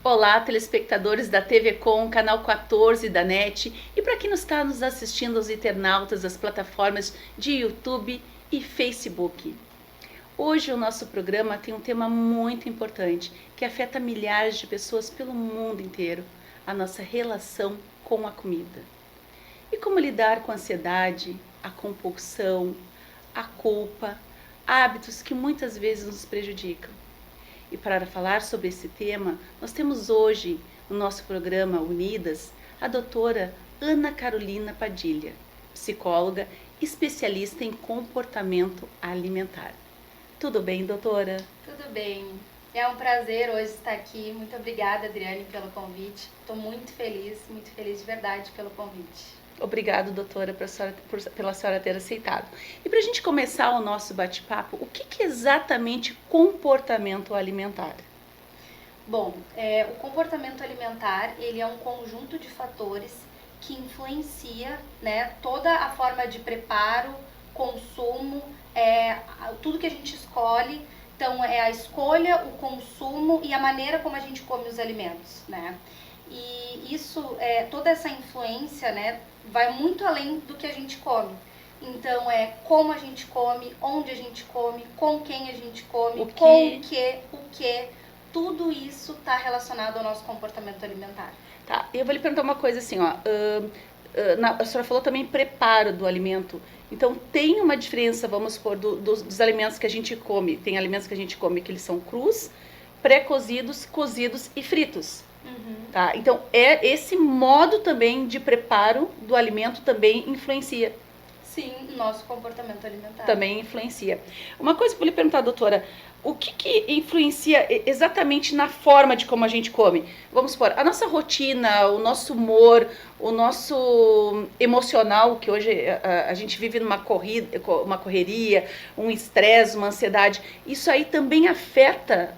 Olá, telespectadores da TV Com, canal 14 da NET, e para quem está nos assistindo, os internautas das plataformas de YouTube e Facebook. Hoje o nosso programa tem um tema muito importante que afeta milhares de pessoas pelo mundo inteiro: a nossa relação com a comida. E como lidar com a ansiedade, a compulsão, a culpa, hábitos que muitas vezes nos prejudicam. E para falar sobre esse tema, nós temos hoje no nosso programa Unidas a doutora Ana Carolina Padilha, psicóloga especialista em comportamento alimentar. Tudo bem, doutora? Tudo bem. É um prazer hoje estar aqui. Muito obrigada, Adriane, pelo convite. Estou muito feliz de verdade pelo convite. Obrigado, doutora, pela senhora ter aceitado. E para a gente começar o nosso bate-papo, o que é exatamente comportamento alimentar? Bom, o comportamento alimentar ele é um conjunto de fatores que influencia, né, toda a forma de preparo, consumo, tudo que a gente escolhe. Então, é a escolha, o consumo e a maneira como a gente come os alimentos, né? E isso, toda essa influência, né, vai muito além do que a gente come. Então, é como a gente come, onde a gente come, com quem a gente come, o que, tudo isso está relacionado ao nosso comportamento alimentar. Tá, eu vou lhe perguntar uma coisa assim, ó. A senhora falou também preparo do alimento. Então, tem uma diferença, vamos supor, dos alimentos que a gente come. Tem alimentos que a gente come que eles são crus, pré-cozidos, cozidos e fritos. Uhum. Tá? Então, esse modo também de preparo do alimento também influencia. Sim, nosso comportamento alimentar. Também influencia. Uma coisa que eu vou lhe perguntar, doutora, o que influencia exatamente na forma de como a gente come? Vamos supor, a nossa rotina, o nosso humor, o nosso emocional, que hoje a gente vive numa uma correria, um estresse, uma ansiedade, isso aí também afeta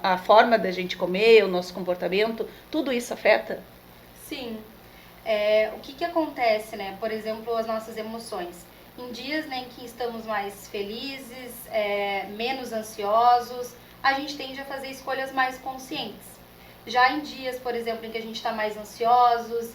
a forma da gente comer, o nosso comportamento, tudo isso afeta? Sim. O que acontece, né? Por exemplo, as nossas emoções. Em dias, né, em que estamos mais felizes, menos ansiosos, a gente tende a fazer escolhas mais conscientes. Já em dias, por exemplo, em que a gente está mais ansiosos,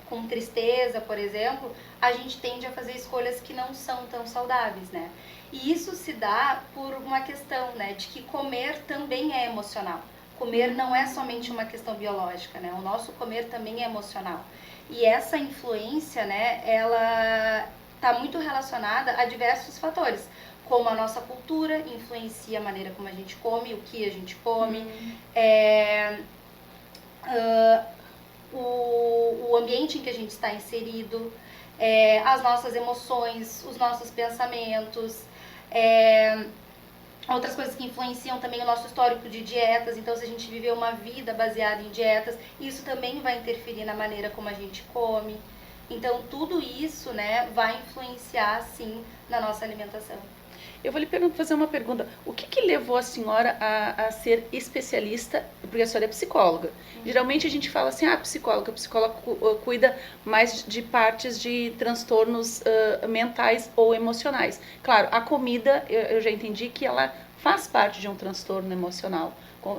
com tristeza, por exemplo, a gente tende a fazer escolhas que não são tão saudáveis, né? E isso se dá por uma questão, né, de que comer também é emocional. Comer não é somente uma questão biológica, né? O nosso comer também é emocional. E essa influência, né, ela está muito relacionada a diversos fatores, como a nossa cultura influencia a maneira como a gente come, o que a gente come, o ambiente em que a gente está inserido, as nossas emoções, os nossos pensamentos, outras coisas que influenciam também o nosso histórico de dietas. Então, se a gente viver uma vida baseada em dietas, isso também vai interferir na maneira como a gente come. Então, tudo isso, né, vai influenciar, sim, na nossa alimentação. Eu vou lhe fazer uma pergunta. O que levou a senhora a ser especialista? Porque a senhora é psicóloga. Geralmente a gente fala assim, a psicóloga cuida mais de partes de transtornos mentais ou emocionais. Claro, a comida, eu já entendi que ela faz parte de um transtorno emocional.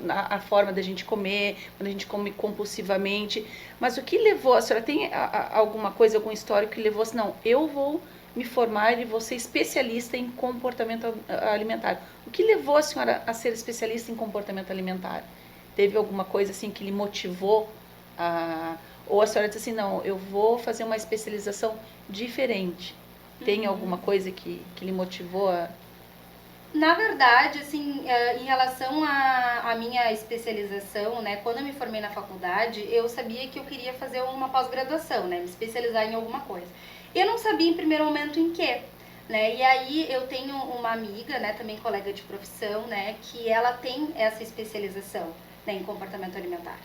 A forma da gente comer, quando a gente come compulsivamente. Mas o que levou, a senhora tem alguma coisa, algum histórico que levou assim, não, eu vou me formar e vou ser especialista em comportamento alimentar. O que levou a senhora a ser especialista em comportamento alimentar? Teve alguma coisa assim que lhe motivou ou a senhora disse assim, não, eu vou fazer uma especialização diferente? Tem alguma coisa que lhe motivou a... Na verdade, assim, em relação à minha especialização, né, quando eu me formei na faculdade, eu sabia que eu queria fazer uma pós-graduação, né, me especializar em alguma coisa. Eu não sabia em primeiro momento em quê, né, e aí eu tenho uma amiga, né, também colega de profissão, né, que ela tem essa especialização, né, em comportamento alimentar.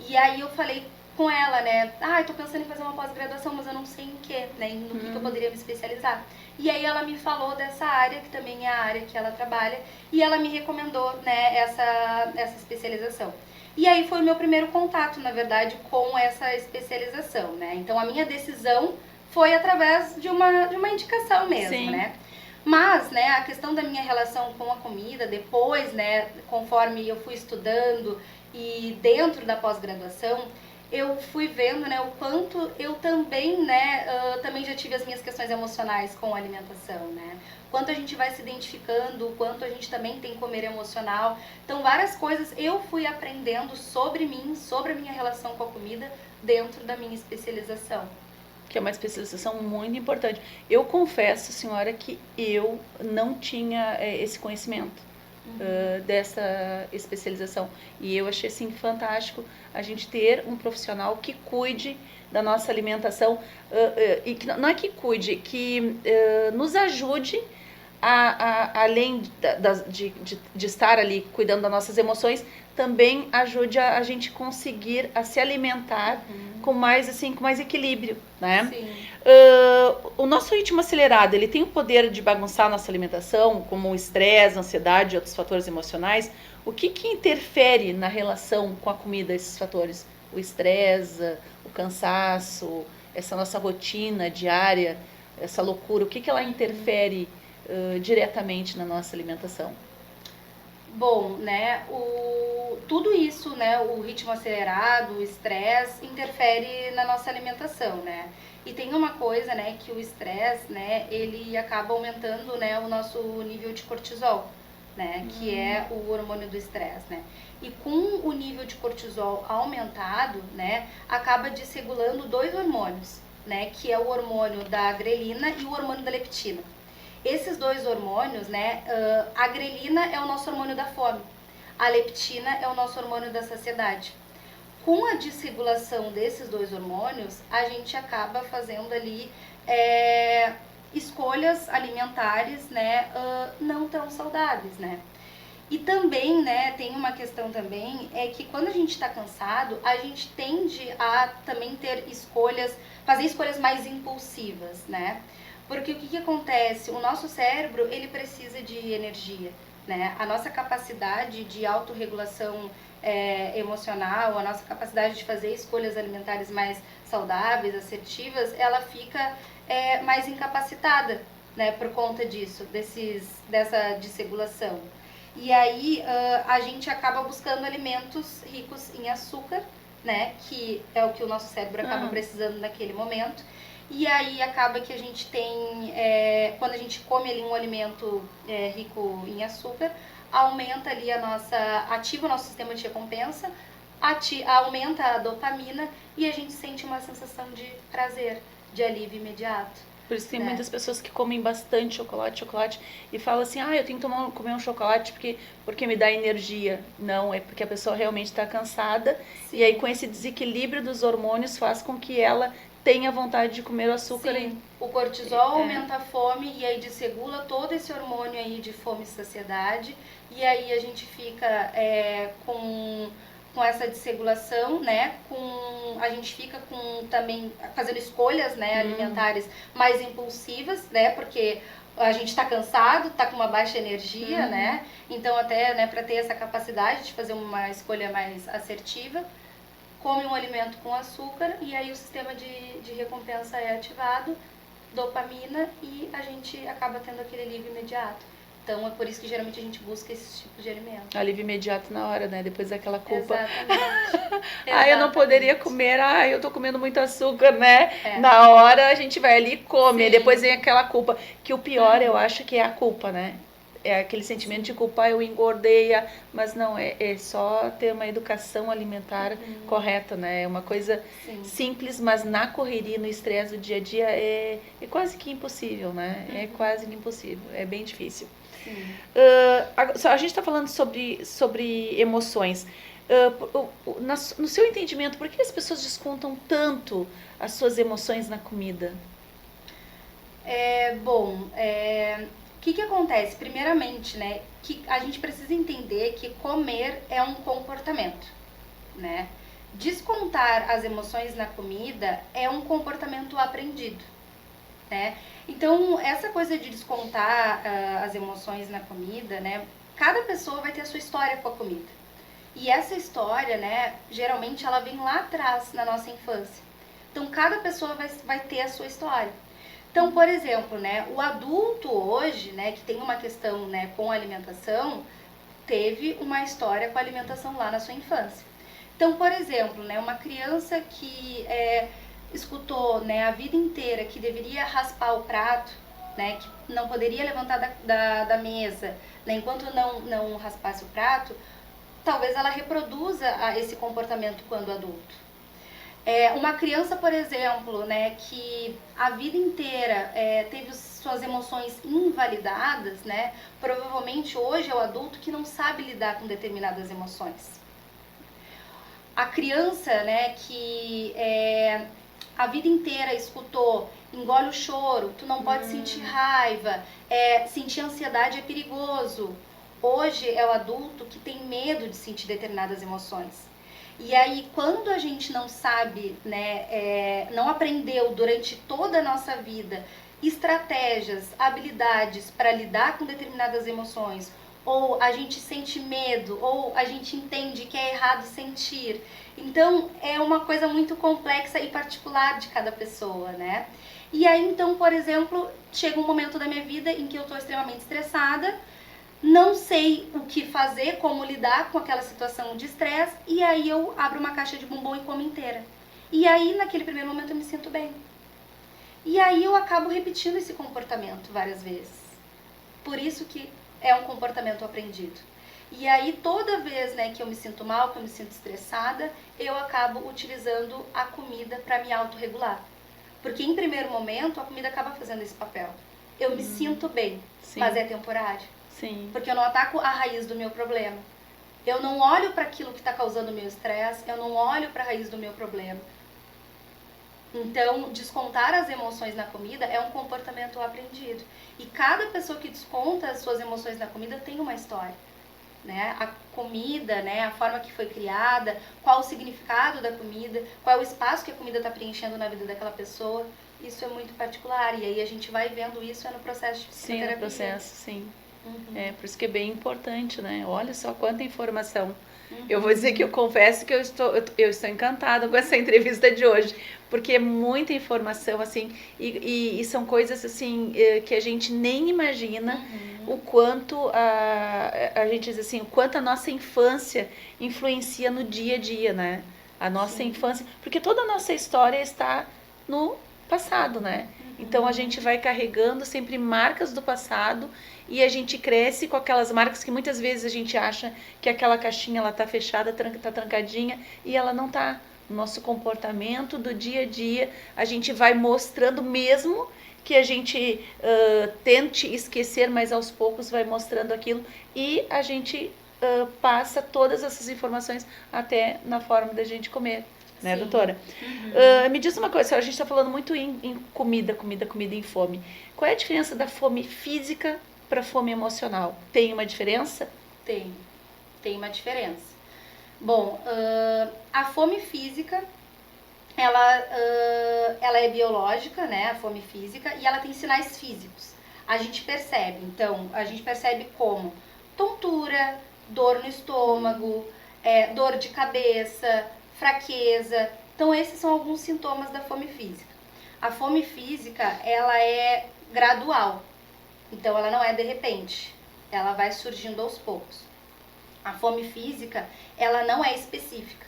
E aí eu falei com ela, né, eu tô pensando em fazer uma pós-graduação, mas eu não sei em quê, né, no que eu poderia me especializar. E aí ela me falou dessa área, que também é a área que ela trabalha, e ela me recomendou, né, essa especialização. E aí foi o meu primeiro contato, na verdade, com essa especialização, né. Então a minha decisão foi através de uma indicação mesmo, Sim. né. Mas, né, a questão da minha relação com a comida, depois, né, conforme eu fui estudando e dentro da pós-graduação, eu fui vendo, né, o quanto eu também, né, também já tive as minhas questões emocionais com a alimentação, né? Quanto a gente vai se identificando, o quanto a gente também tem comer emocional. Então, várias coisas eu fui aprendendo sobre mim, sobre a minha relação com a comida dentro da minha especialização. Que é uma especialização muito importante. Eu confesso, senhora, que eu não tinha esse conhecimento dessa especialização. E eu achei, assim, fantástico a gente ter um profissional que cuide da nossa alimentação, e que não é que cuide, que nos ajude além de estar ali cuidando das nossas emoções, também ajude a gente conseguir a se alimentar com mais, assim, com mais equilíbrio, né? O nosso ritmo acelerado, ele tem o poder de bagunçar a nossa alimentação, como o estresse, a ansiedade e outros fatores emocionais. O que interfere na relação com a comida, esses fatores? O estresse, o cansaço, essa nossa rotina diária, essa loucura, o que ela interfere diretamente na nossa alimentação? Bom, né, tudo isso, né, o ritmo acelerado, o estresse, interfere na nossa alimentação, né? E tem uma coisa, né, que o estresse, né, ele acaba aumentando, né, o nosso nível de cortisol, né, que é o hormônio do estresse, né? E com o nível de cortisol aumentado, né, acaba desregulando dois hormônios, né, que é o hormônio da grelina e o hormônio da leptina. Esses dois hormônios, né, a grelina é o nosso hormônio da fome, a leptina é o nosso hormônio da saciedade. Com a desregulação desses dois hormônios, a gente acaba fazendo ali escolhas alimentares, né, não tão saudáveis, né. E também, né, tem uma questão também, é que quando a gente está cansado, a gente tende a também ter fazer escolhas mais impulsivas, né. Porque o que acontece? O nosso cérebro, ele precisa de energia, né? A nossa capacidade de autorregulação emocional, a nossa capacidade de fazer escolhas alimentares mais saudáveis, assertivas, ela fica mais incapacitada, né? Por conta disso, dessa desregulação. E aí a gente acaba buscando alimentos ricos em açúcar, né? Que é o que o nosso cérebro acaba precisando naquele momento. E aí acaba que a gente tem, quando a gente come ali um alimento rico em açúcar, aumenta ali ativa o nosso sistema de recompensa, aumenta a dopamina e a gente sente uma sensação de prazer, de alívio imediato. Por isso tem muitas pessoas que comem bastante chocolate, e falam assim, eu tenho que comer um chocolate porque me dá energia. Não, é porque a pessoa realmente está cansada. Sim. E aí com esse desequilíbrio dos hormônios faz com que ela tenha vontade de comer o açúcar. Sim. O cortisol aumenta a fome e aí desregula todo esse hormônio aí de fome e saciedade. E aí a gente fica com essa desregulação, né? A gente fica também fazendo escolhas, né, alimentares mais impulsivas, né? Porque a gente está cansado, está com uma baixa energia, né? Então até, né, para ter essa capacidade de fazer uma escolha mais assertiva, come um alimento com açúcar e aí o sistema de recompensa é ativado, dopamina, e a gente acaba tendo aquele alívio imediato. Então é por isso que geralmente a gente busca esses tipos de alimentos. Alívio imediato na hora, né? Depois daquela culpa. Exatamente. Eu não poderia comer, eu tô comendo muito açúcar, né? Na hora a gente vai ali e come, e depois vem aquela culpa. Que o pior eu acho que é a culpa, né? É aquele sentimento de culpa, eu engordei, mas não, é só ter uma educação alimentar correta, né? É uma coisa simples, mas na correria, no estresse do dia a dia é quase que impossível, né? É quase que impossível, é bem difícil. A gente está falando sobre emoções. No seu entendimento, por que as pessoas descontam tanto as suas emoções na comida? O que acontece? Primeiramente, né, que a gente precisa entender que comer é um comportamento, né? Descontar as emoções na comida é um comportamento aprendido, né? Então, essa coisa de descontar as emoções na comida, né, cada pessoa vai ter a sua história com a comida. E essa história, né, geralmente ela vem lá atrás, na nossa infância. Então, cada pessoa vai ter a sua história. Então, por exemplo, né, o adulto hoje, né, que tem uma questão, né, com a alimentação, teve uma história com a alimentação lá na sua infância. Então, por exemplo, né, uma criança que escutou, né, a vida inteira que deveria raspar o prato, né, que não poderia levantar da mesa, né, enquanto não raspasse o prato, talvez ela reproduza esse comportamento quando adulto. Uma criança, por exemplo, né, que a vida inteira teve suas emoções invalidadas, né, provavelmente hoje é o adulto que não sabe lidar com determinadas emoções. A criança, né, que a vida inteira escutou, engole o choro, tu não pode sentir raiva, sentir ansiedade é perigoso. Hoje é o adulto que tem medo de sentir determinadas emoções. E aí, quando a gente não sabe, né, não aprendeu durante toda a nossa vida estratégias, habilidades para lidar com determinadas emoções, ou a gente sente medo, ou a gente entende que é errado sentir. Então, é uma coisa muito complexa e particular de cada pessoa, né? E aí, então, por exemplo, chega um momento da minha vida em que eu estou extremamente estressada, não sei o que fazer, como lidar com aquela situação de estresse, e aí eu abro uma caixa de bombom e como inteira. E aí, naquele primeiro momento, eu me sinto bem. E aí eu acabo repetindo esse comportamento várias vezes. Por isso que é um comportamento aprendido. E aí, toda vez, né, que eu me sinto mal, que eu me sinto estressada, eu acabo utilizando a comida para me autorregular. Porque, em primeiro momento, a comida acaba fazendo esse papel. Eu me sinto bem, Sim. mas é temporário. Sim. Porque eu não ataco a raiz do meu problema. Eu não olho para aquilo que está causando o meu estresse, eu não olho para a raiz do meu problema. Então, descontar as emoções na comida é um comportamento aprendido. E cada pessoa que desconta as suas emoções na comida tem uma história. Né? A comida, né? A forma que foi criada, qual o significado da comida, qual é o espaço que a comida está preenchendo na vida daquela pessoa. Isso é muito particular. E aí a gente vai vendo isso no processo de psicoterapia. Sim, no processo, sim. Por isso que é bem importante, né? Olha só quanta informação. Eu vou dizer que eu confesso que eu estou encantada com essa entrevista de hoje, porque é muita informação, assim, e são coisas, assim, que a gente nem imagina o quanto a gente diz assim, o quanto a nossa infância influencia no dia a dia, né? A nossa infância, porque toda a nossa história está no passado, né? Então a gente vai carregando sempre marcas do passado e a gente cresce com aquelas marcas que muitas vezes a gente acha que aquela caixinha ela tá fechada, tá trancadinha e ela não tá. No nosso comportamento do dia a dia, a gente vai mostrando mesmo que a gente tente esquecer, mas aos poucos vai mostrando aquilo e a gente passa todas essas informações até na forma da gente comer. Né, sim, doutora? Me diz uma coisa, a gente está falando muito em comida, em fome. Qual é a diferença da fome física para a fome emocional? Tem uma diferença? Tem uma diferença. Bom, a fome física, ela é biológica, né, a fome física, e ela tem sinais físicos. A gente percebe, então, como tontura, dor no estômago, dor de cabeça, fraqueza. Então, esses são alguns sintomas da fome física. A fome física, ela é gradual. Então, ela não é de repente. Ela vai surgindo aos poucos. A fome física, ela não é específica.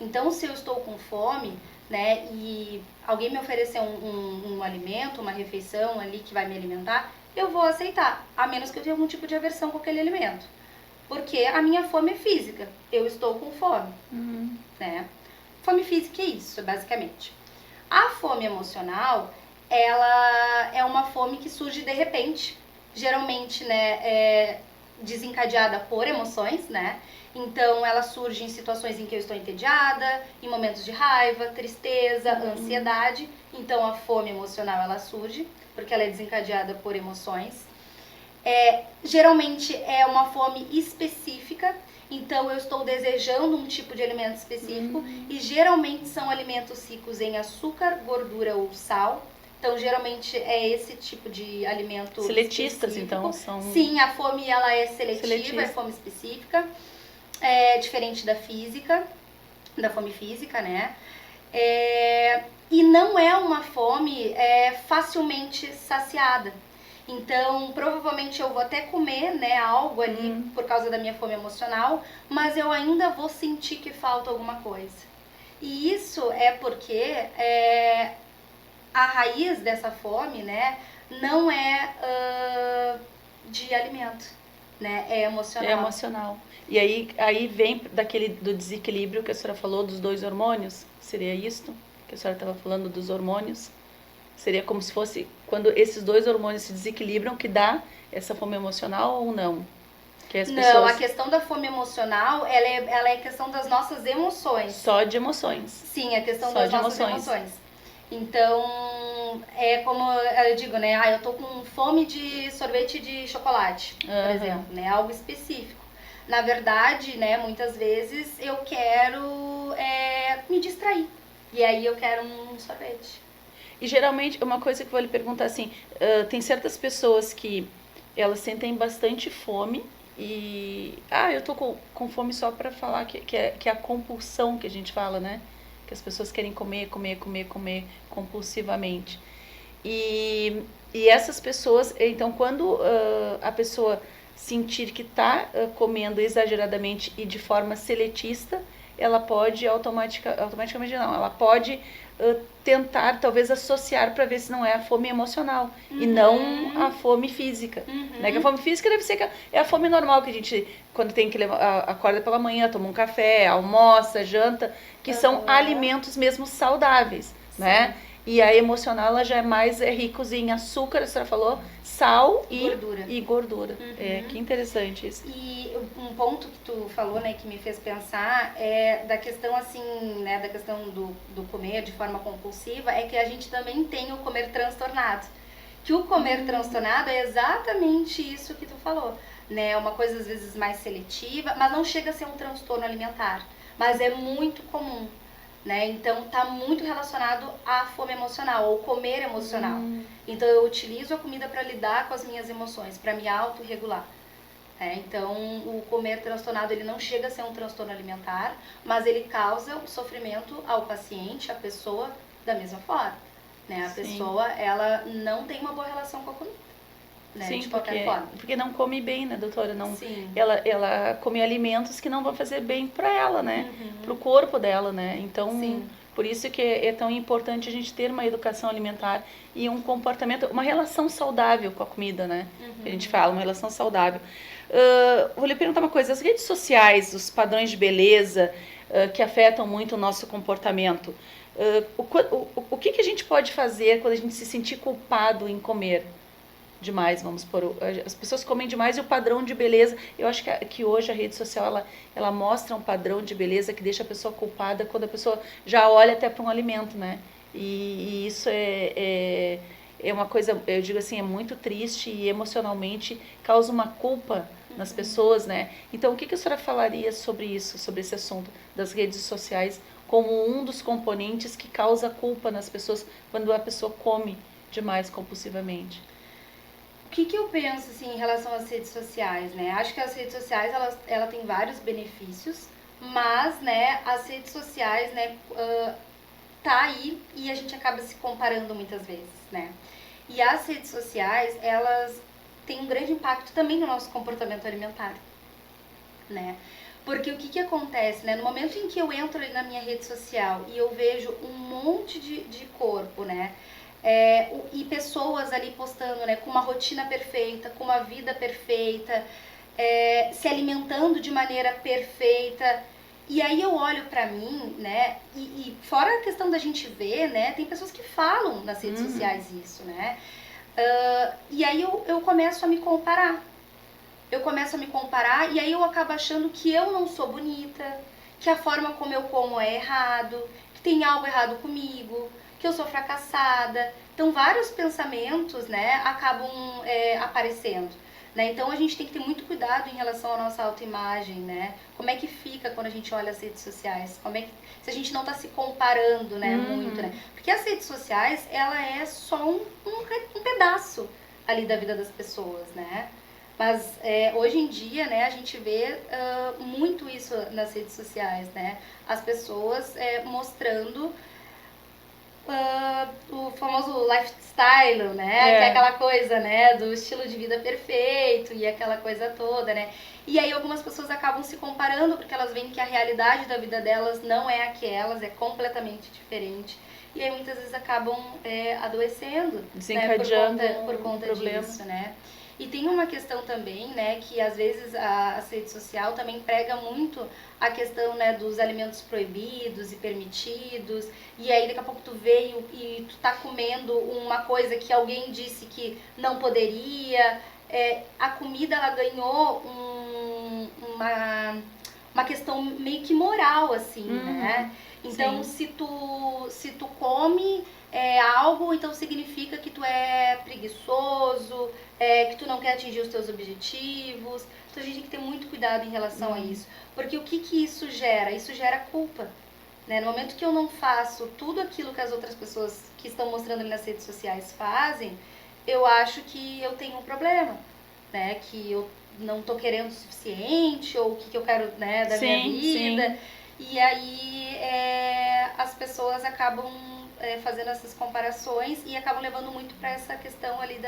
Então, se eu estou com fome, né, e alguém me oferecer um alimento, uma refeição ali que vai me alimentar, eu vou aceitar, a menos que eu tenha algum tipo de aversão com aquele alimento. Porque a minha fome é física. Eu estou com fome. Né? Fome física é isso, basicamente. A fome emocional, ela é uma fome que surge de repente. Geralmente, né, desencadeada por emoções, né? Então, ela surge em situações em que eu estou entediada, em momentos de raiva, tristeza, ansiedade. Então, a fome emocional, ela surge, porque ela é desencadeada por emoções. Geralmente, é uma fome específica. Então, eu estou desejando um tipo de alimento específico. E, geralmente, são alimentos ricos em açúcar, gordura ou sal. Então, geralmente, é esse tipo de alimento seletistas, específico. Então, são... Sim, a fome, ela é seletiva, é fome específica. É diferente da física, da fome física, né? E não é uma fome facilmente saciada. Então, provavelmente eu vou até comer, né, algo ali por causa da minha fome emocional, mas eu ainda vou sentir que falta alguma coisa. E isso é porque a raiz dessa fome, né, não é de alimento, né, é emocional. É emocional. E aí vem do desequilíbrio que a senhora falou dos 2 hormônios. Seria isto que a senhora estava falando dos hormônios? Seria como se fosse quando esses 2 hormônios se desequilibram que dá essa fome emocional ou não? Que as pessoas... Não, a questão da fome emocional, ela é questão das nossas emoções. Só de emoções. Sim, a questão Só das de nossas emoções. Então, é como eu digo, né? Eu tô com fome de sorvete de chocolate, por exemplo, né? Algo específico. Na verdade, né, muitas vezes eu quero me distrair. E aí eu quero um sorvete. E geralmente, uma coisa que eu vou lhe perguntar assim, tem certas pessoas que elas sentem bastante fome e... eu tô com fome só pra falar que é a compulsão que a gente fala, né? Que as pessoas querem comer compulsivamente. E essas pessoas, então quando a pessoa sentir que está comendo exageradamente e de forma seletista, ela pode automaticamente não, ela pode tentar talvez associar para ver se não é a fome emocional e não a fome física. Né? Que a fome física deve ser a fome normal que a gente, quando tem que acorda pela manhã, toma um café, almoça, janta, que são alimentos mesmo saudáveis, né? E a emocional ela já é mais rica em açúcar, a senhora falou, sal e gordura. Que interessante isso. E um ponto que tu falou, né, que me fez pensar é da questão assim, né, da questão do comer de forma compulsiva, é que a gente também tem o comer transtornado. Que o comer transtornado é exatamente isso que tu falou, né? Uma coisa às vezes mais seletiva, mas não chega a ser um transtorno alimentar, mas é muito comum. Né? Então está muito relacionado à fome emocional, ao comer emocional. Então eu utilizo a comida para lidar com as minhas emoções, para me autorregular. Então o comer transtornado ele não chega a ser um transtorno alimentar, mas ele causa o sofrimento ao paciente, à pessoa da mesma forma. Né? A pessoa ela não tem uma boa relação com a comida. Né? Sim, de qualquer forma. Porque não come bem, né, doutora? Não, ela come alimentos que não vão fazer bem para ela, né? Para o corpo dela, né? Então, por isso que é tão importante a gente ter uma educação alimentar e um comportamento, uma relação saudável com a comida, né? Que a gente fala, uma relação saudável. Vou lhe perguntar uma coisa, as redes sociais, os padrões de beleza que afetam muito o nosso comportamento, o que a gente pode fazer quando a gente se sentir culpado em comer demais, vamos por as pessoas comem demais e o padrão de beleza, eu acho que hoje a rede social ela mostra um padrão de beleza que deixa a pessoa culpada quando a pessoa já olha até para um alimento, né? E isso é uma coisa, eu digo assim, é muito triste e emocionalmente causa uma culpa nas pessoas, né? Então, o que a senhora falaria sobre isso, sobre esse assunto das redes sociais como um dos componentes que causa culpa nas pessoas quando a pessoa come demais compulsivamente? O que eu penso assim, em relação às redes sociais, né? Acho que as redes sociais ela tem vários benefícios, mas, né, as redes sociais, né, tá aí e a gente acaba se comparando muitas vezes, né? E as redes sociais, elas têm um grande impacto também no nosso comportamento alimentar, né? Porque o que acontece, né? No momento em que eu entro ali na minha rede social e eu vejo um monte de corpo, né? E pessoas ali postando, né, com uma rotina perfeita, com uma vida perfeita, se alimentando de maneira perfeita. E aí eu olho pra mim, né, e fora a questão da gente ver, né, tem pessoas que falam nas redes sociais isso, né. E aí eu começo a me comparar. E aí eu acabo achando que eu não sou bonita, que a forma como eu como é errado, que tem algo errado comigo, que eu sou fracassada. Então, vários pensamentos, né, acabam aparecendo. Né? Então, a gente tem que ter muito cuidado em relação à nossa autoimagem, né? Como é que fica quando a gente olha as redes sociais? Se a gente não está se comparando, né, muito, né? Porque as redes sociais, ela é só um pedaço ali da vida das pessoas, né? Mas hoje em dia, né, a gente vê muito isso nas redes sociais, né? As pessoas mostrando o famoso lifestyle, né? Que é aquela coisa, né? Do estilo de vida perfeito e aquela coisa toda, né? E aí algumas pessoas acabam se comparando porque elas veem que a realidade da vida delas não é aquelas, é completamente diferente. E aí muitas vezes acabam adoecendo, desencadeando, né? Por conta disso, né? E tem uma questão também, né, que às vezes a rede social também prega muito a questão, né, dos alimentos proibidos e permitidos, e aí daqui a pouco tu veio e tu tá comendo uma coisa que alguém disse que não poderia. A comida, ela ganhou uma questão meio que moral, assim, né? Então, se tu come algo, então significa que tu é preguiçoso, que tu não quer atingir os teus objetivos. Então a gente tem que ter muito cuidado em relação a isso. Porque o que isso gera? Isso gera culpa. Né? No momento que eu não faço tudo aquilo que as outras pessoas que estão mostrando ali nas redes sociais fazem, eu acho que eu tenho um problema. Né? Que eu não tô querendo o suficiente, ou o que eu quero, né, da minha vida. E aí as pessoas acabam fazendo essas comparações e acabam levando muito para essa questão ali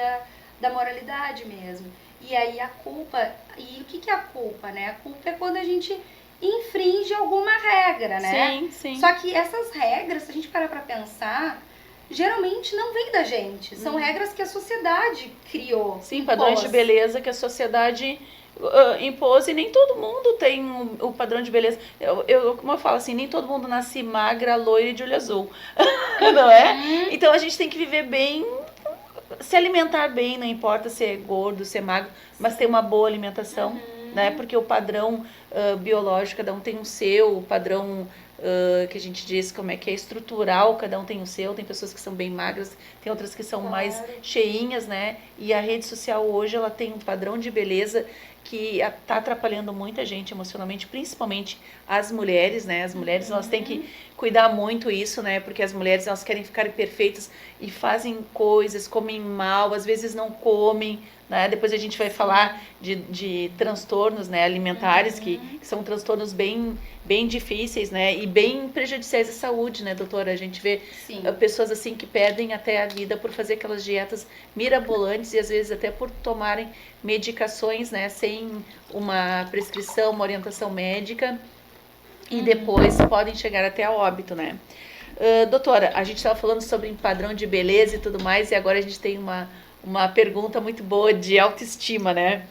da moralidade mesmo. E aí a culpa, e o que é a culpa, né? A culpa é quando a gente infringe alguma regra, né? Só que essas regras, se a gente parar pra pensar, geralmente não vem da gente. São regras que a sociedade criou. Sim, padrões de beleza que a sociedade impôs, e nem todo mundo tem o padrão de beleza. Como eu falo assim, nem todo mundo nasce magra, loira e de olho azul. Não é? Então a gente tem que viver bem, se alimentar bem, não importa se é gordo, se é magro, mas ter uma boa alimentação, né? Porque o padrão biológico, cada um tem o seu, o padrão que a gente diz como é que é estrutural, cada um tem o seu, tem pessoas que são bem magras, tem outras que são mais cheinhas, né? E a rede social hoje, ela tem um padrão de beleza que está atrapalhando muita gente emocionalmente, principalmente as mulheres, né? As mulheres, elas têm que cuidar muito isso, né? Porque as mulheres, elas querem ficar perfeitas e fazem coisas, comem mal, às vezes não comem, né? Depois a gente vai falar de transtornos, né, alimentares, que são transtornos bem difíceis, né? E bem prejudiciais à saúde, né, doutora? A gente vê pessoas assim que perdem até a vida por fazer aquelas dietas mirabolantes e às vezes até por tomarem medicações, né, sem uma prescrição, uma orientação médica, e depois podem chegar até a óbito, né? Doutora, a gente estava falando sobre padrão de beleza e tudo mais, e agora a gente tem uma pergunta muito boa de autoestima, né?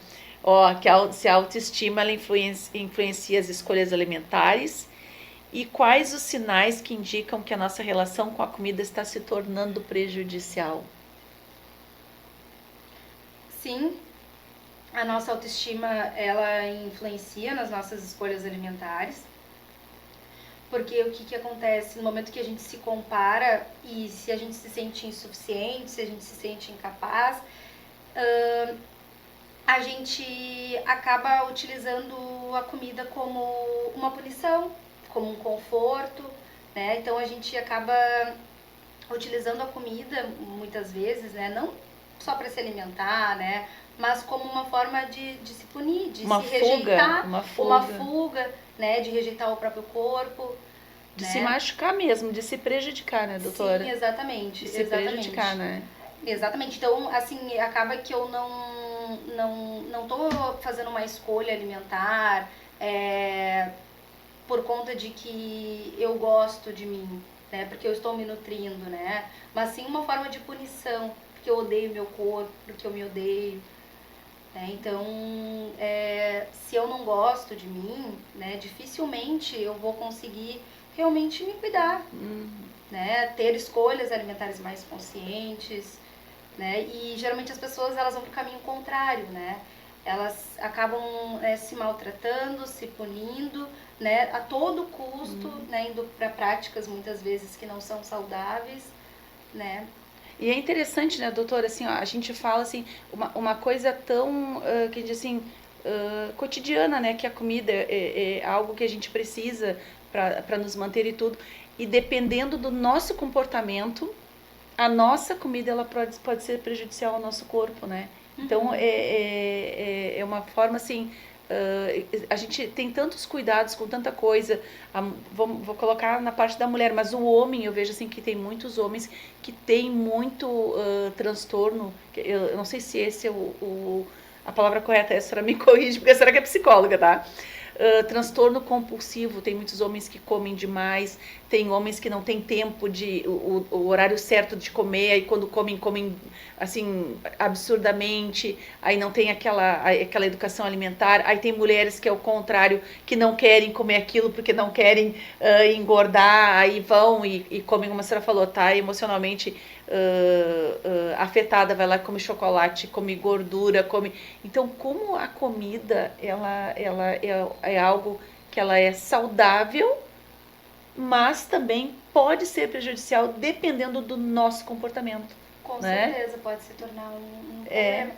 Se a autoestima ela influencia as escolhas alimentares, e quais os sinais que indicam que a nossa relação com a comida está se tornando prejudicial? Sim, a nossa autoestima, ela influencia nas nossas escolhas alimentares, porque o que acontece no momento que a gente se compara e se a gente se sente insuficiente, se a gente se sente incapaz, a gente acaba utilizando a comida como uma punição, como um conforto, né? Então a gente acaba utilizando a comida muitas vezes, né? Não só para se alimentar, né? Mas como uma forma de se punir, de se rejeitar, uma fuga, né? De rejeitar o próprio corpo. De se machucar mesmo, de se prejudicar, né, doutora? Sim, exatamente. De se prejudicar, né? Exatamente. Então, assim, acaba que eu não tô fazendo uma escolha alimentar por conta de que eu gosto de mim, né? Porque eu estou me nutrindo, né? Mas sim uma forma de punição, porque eu odeio meu corpo, porque eu me odeio. Né? Então, se eu não gosto de mim, né, dificilmente eu vou conseguir realmente me cuidar, né? Ter escolhas alimentares mais conscientes, né? E geralmente as pessoas, elas vão pro caminho contrário, né? Elas acabam se maltratando, se punindo, né? A todo custo, né? Indo para práticas muitas vezes que não são saudáveis, né? E é interessante, né, doutora, assim, ó, a gente fala assim, uma coisa tão, que a gente assim, cotidiana, né, que a comida é algo que a gente precisa para nos manter e tudo, e dependendo do nosso comportamento, a nossa comida ela pode ser prejudicial ao nosso corpo, né? Então é uma forma assim, a gente tem tantos cuidados com tanta coisa, vou colocar na parte da mulher, mas o homem, eu vejo assim que tem muitos homens que têm muito transtorno, eu não sei se esse é a palavra correta, a senhora me corrige, porque a senhora que é psicóloga, tá? Transtorno compulsivo, tem muitos homens que comem demais, tem homens que não têm tempo o horário certo de comer, aí quando comem assim absurdamente, aí não tem aquela educação alimentar, aí tem mulheres que é o contrário, que não querem comer aquilo porque não querem engordar, aí vão e comem, como a senhora falou, tá emocionalmente afetada, vai lá, come chocolate, come gordura, come... Então, como a comida, ela é algo que ela é saudável, mas também pode ser prejudicial dependendo do nosso comportamento. Com né? certeza, pode se tornar um problema.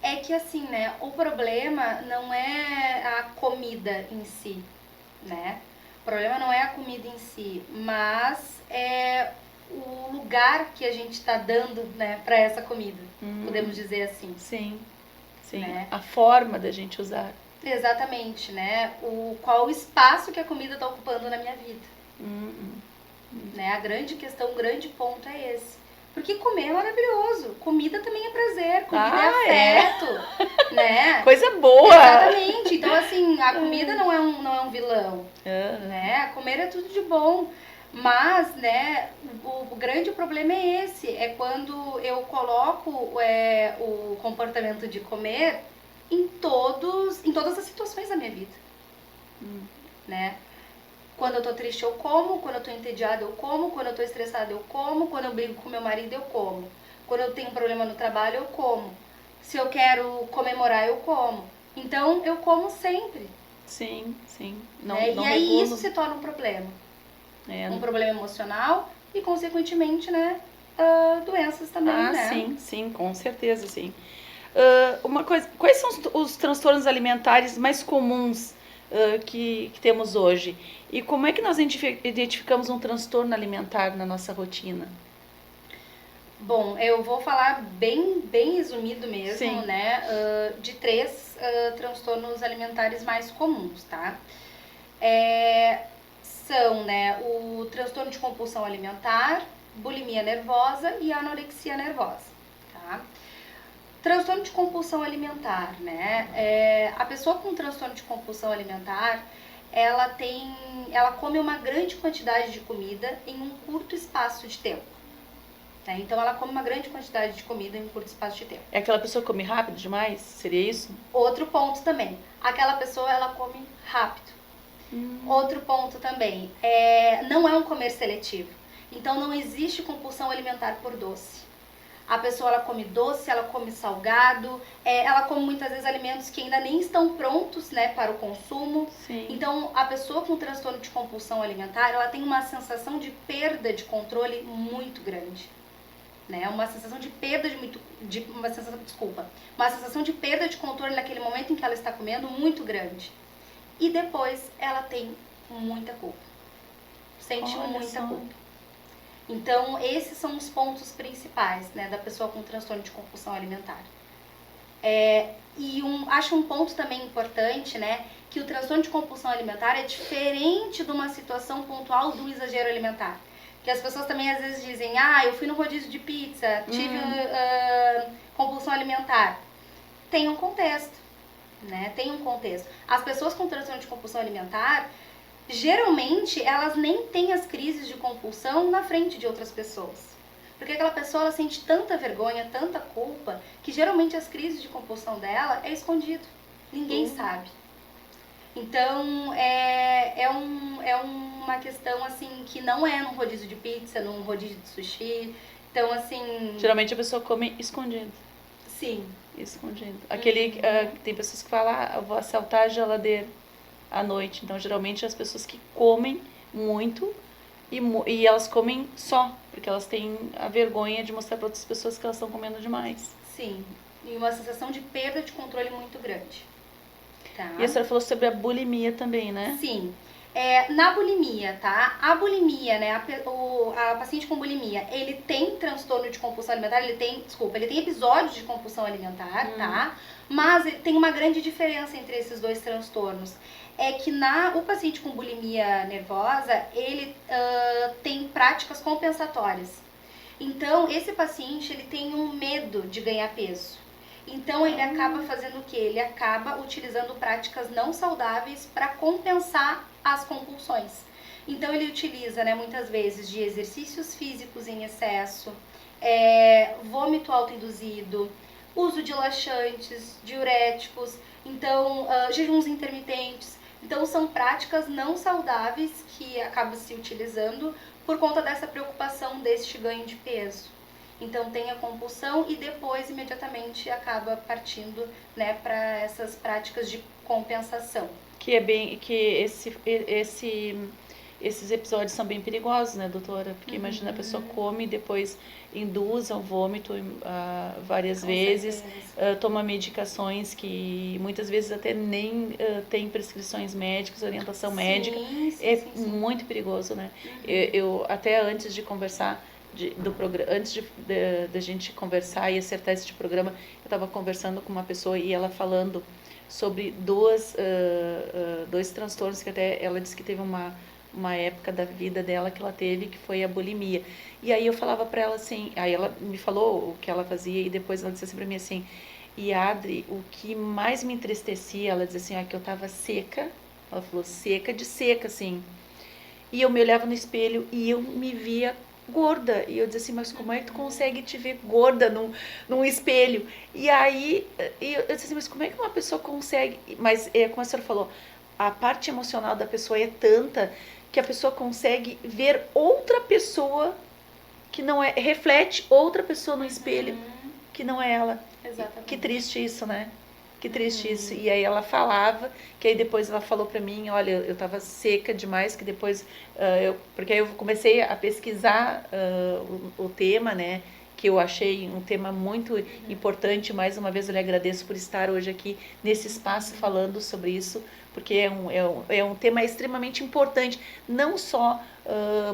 É que assim, né, o problema não é a comida em si, né? O problema não é a comida em si, mas é o lugar que a gente está dando, né, para essa comida, podemos dizer assim. Sim, né? A forma da gente usar. Exatamente, né? Qual o espaço que a comida está ocupando na minha vida. Né? A grande questão, o grande ponto é esse. Porque comer é maravilhoso. Comida também é prazer, comida é afeto, né? Coisa boa! Exatamente. Então, assim, a comida não é um vilão, né? Comer é tudo de bom. Mas, né, o grande problema é esse. É quando eu coloco o comportamento de comer em todas as situações da minha vida, né? Quando eu tô triste, eu como. Quando eu tô entediada, eu como. Quando eu tô estressada, eu como. Quando eu brigo com meu marido, eu como. Quando eu tenho um problema no trabalho, eu como. Se eu quero comemorar, eu como. Então, eu como sempre. Sim. Não e aí, isso se torna um problema. Um problema emocional e, consequentemente, né, doenças também, né? Sim, com certeza, sim. Uma coisa, quais são os transtornos alimentares mais comuns que temos hoje? E como é que nós identificamos um transtorno alimentar na nossa rotina? Bom, eu vou falar bem resumido mesmo, né? De 3 transtornos alimentares mais comuns, tá? São, né, o transtorno de compulsão alimentar, bulimia nervosa e anorexia nervosa, tá? Transtorno de compulsão alimentar, né? A pessoa com transtorno de compulsão alimentar, ela come uma grande quantidade de comida em um curto espaço de tempo. Né? Então, ela come uma grande quantidade de comida em um curto espaço de tempo. É aquela pessoa que come rápido demais? Seria isso? Outro ponto também. Aquela pessoa, ela come rápido. Outro ponto também. Não é um comer seletivo. Então, não existe compulsão alimentar por doce. A pessoa, ela come doce, ela come salgado, ela come muitas vezes alimentos que ainda nem estão prontos, né, para o consumo. Sim. Então, a pessoa com transtorno de compulsão alimentar, ela tem uma sensação de perda de controle muito grande. Né? Uma sensação de perda uma sensação de perda de controle naquele momento em que ela está comendo muito grande. E depois ela tem muita culpa. Sente muita culpa. Então, esses são os pontos principais, né, da pessoa com transtorno de compulsão alimentar. Acho um ponto também importante, né, que o transtorno de compulsão alimentar é diferente de uma situação pontual do exagero alimentar. Que as pessoas também às vezes dizem, eu fui no rodízio de pizza, tive compulsão alimentar. Tem um contexto, né? Tem um contexto. As pessoas com transtorno de compulsão alimentar, geralmente, elas nem têm as crises de compulsão na frente de outras pessoas. Porque aquela pessoa, ela sente tanta vergonha, tanta culpa, que geralmente as crises de compulsão dela é escondido. Ninguém sabe. Então, é uma questão, assim, que não é num rodízio de pizza, num rodízio de sushi. Então, assim... Geralmente a pessoa come escondido. Sim. Escondido. Tem pessoas que falam, eu vou assaltar a geladeira à noite. Então, geralmente, as pessoas que comem muito e elas comem só, porque elas têm a vergonha de mostrar para outras pessoas que elas estão comendo demais. Sim. E uma sensação de perda de controle muito grande. Tá. E a senhora falou sobre a bulimia também, né? Sim. Na bulimia, tá? A bulimia, né? A paciente com bulimia, ele tem transtorno de compulsão alimentar, ele tem episódios de compulsão alimentar, tá? Mas tem uma grande diferença entre esses dois transtornos. É que o paciente com bulimia nervosa, ele tem práticas compensatórias. Então, esse paciente, ele tem um medo de ganhar peso. Então, ele acaba fazendo o quê? Ele acaba utilizando práticas não saudáveis para compensar as compulsões. Então, ele utiliza, né, muitas vezes, de exercícios físicos em excesso, vômito autoinduzido, uso de laxantes, diuréticos, então, jejuns intermitentes. Então, são práticas não saudáveis que acaba se utilizando por conta dessa preocupação deste ganho de peso. Então tem a compulsão e depois imediatamente acaba partindo, né, para essas práticas de compensação. Que é bem que esses episódios são bem perigosos, né, doutora? Porque imagina a pessoa come e depois induz ao vômito várias vezes, toma medicações que muitas vezes até nem tem prescrições médicas, orientação médica. Sim. Muito perigoso, né? Eu até antes de conversar do programa, antes da gente conversar e acertar esse programa, eu estava conversando com uma pessoa e ela falando sobre dois transtornos que até ela disse que teve uma época da vida dela que ela teve, que foi a bulimia. E aí eu falava para ela assim, aí ela me falou o que ela fazia e depois ela disse assim para mim assim, e Adri, o que mais me entristecia, ela dizia assim, que eu estava seca, ela falou seca de seca, assim, e eu me olhava no espelho e eu me via gorda. E eu dizia assim, mas como é que tu consegue te ver gorda num espelho? E aí eu disse assim, mas como é que uma pessoa consegue? Mas como a senhora falou, a parte emocional da pessoa é tanta que a pessoa consegue ver outra pessoa que não é, reflete outra pessoa no espelho que não é ela. Exatamente. Que triste isso, né? Que triste isso. E aí ela falava, que aí depois ela falou pra mim, olha, eu tava seca demais, que depois, porque aí eu comecei a pesquisar o tema, né? Que eu achei um tema muito importante. Mais uma vez eu lhe agradeço por estar hoje aqui nesse espaço falando sobre isso, porque é um tema extremamente importante, não só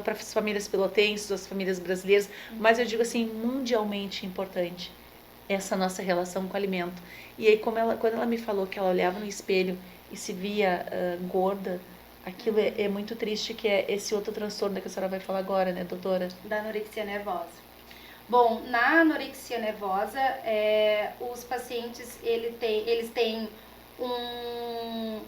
para as famílias pelotenses, as famílias brasileiras, mas eu digo assim, mundialmente importante essa nossa relação com o alimento. E aí quando ela me falou que ela olhava no espelho e se via gorda, aquilo é muito triste, que é esse outro transtorno que a senhora vai falar agora, né, doutora? Da anorexia nervosa. Bom, na anorexia nervosa, os pacientes eles têm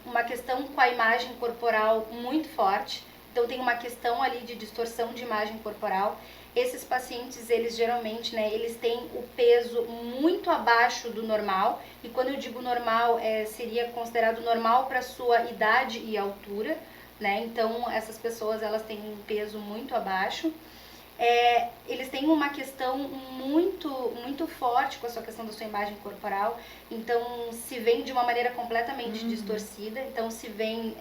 uma questão com a imagem corporal muito forte. Então tem uma questão ali de distorção de imagem corporal. Esses pacientes, eles geralmente, né, eles têm o peso muito abaixo do normal. E quando eu digo normal, seria considerado normal para sua idade e altura, né? Então essas pessoas, elas têm um peso muito abaixo. Eles têm uma questão muito forte com a sua questão da sua imagem corporal, então se vêem de uma maneira completamente distorcida, então se vêem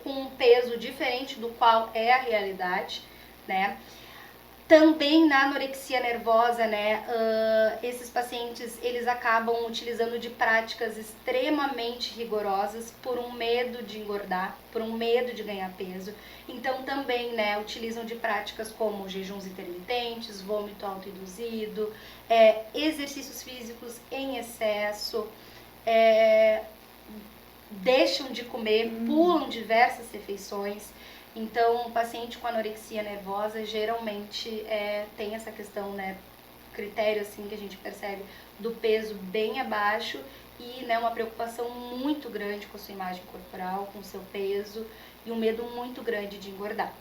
com um peso diferente do qual é a realidade, né? Também na anorexia nervosa, né, esses pacientes, eles acabam utilizando de práticas extremamente rigorosas por um medo de engordar, por um medo de ganhar peso. Então também, né, utilizam de práticas como jejuns intermitentes, vômito autoinduzido, exercícios físicos em excesso, deixam de comer, pulam diversas refeições. Então, o paciente com anorexia nervosa geralmente tem essa questão, né, critério assim que a gente percebe do peso bem abaixo e, né, uma preocupação muito grande com a sua imagem corporal, com o seu peso e um medo muito grande de engordar.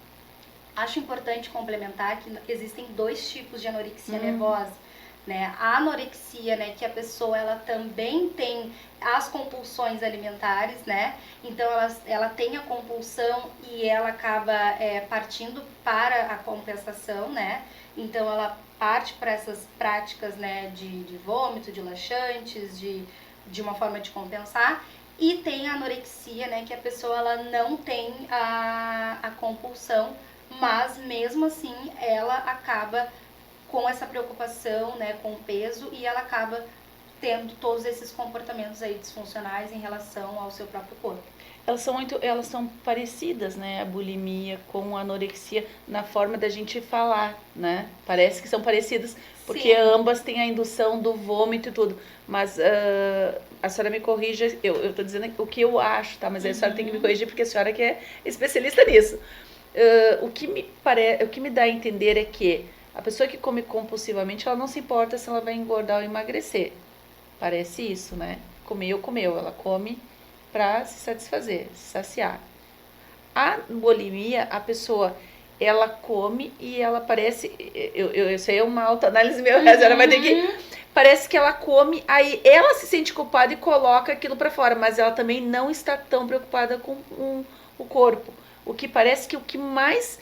Acho importante complementar que existem dois tipos de anorexia nervosa. Né? A anorexia, né, que a pessoa ela também tem as compulsões alimentares, né? Então ela tem a compulsão e ela acaba partindo para a compensação, né? Então ela parte para essas práticas, né, de vômito, de laxantes, de uma forma de compensar. E tem a anorexia, né, que a pessoa ela não tem a compulsão, mas mesmo assim ela acaba com essa preocupação, né, com o peso, e ela acaba tendo todos esses comportamentos aí disfuncionais em relação ao seu próprio corpo. Elas são parecidas, né? A bulimia com a anorexia na forma da gente falar, né? Parece que são parecidas, porque Sim. ambas têm a indução do vômito e tudo. Mas a senhora me corrija, eu tô dizendo o que eu acho, tá? Mas a senhora tem que me corrigir, porque a senhora que é especialista nisso. O que me dá a entender é que a pessoa que come compulsivamente, ela não se importa se ela vai engordar ou emagrecer. Parece isso, né? Comeu, ela come para se satisfazer, se saciar. A bulimia, a pessoa, ela come e ela parece, isso aí é uma autoanálise minha, a senhora vai ter que, parece que ela come, aí ela se sente culpada e coloca aquilo para fora, mas ela também não está tão preocupada com o corpo. O que parece que o que mais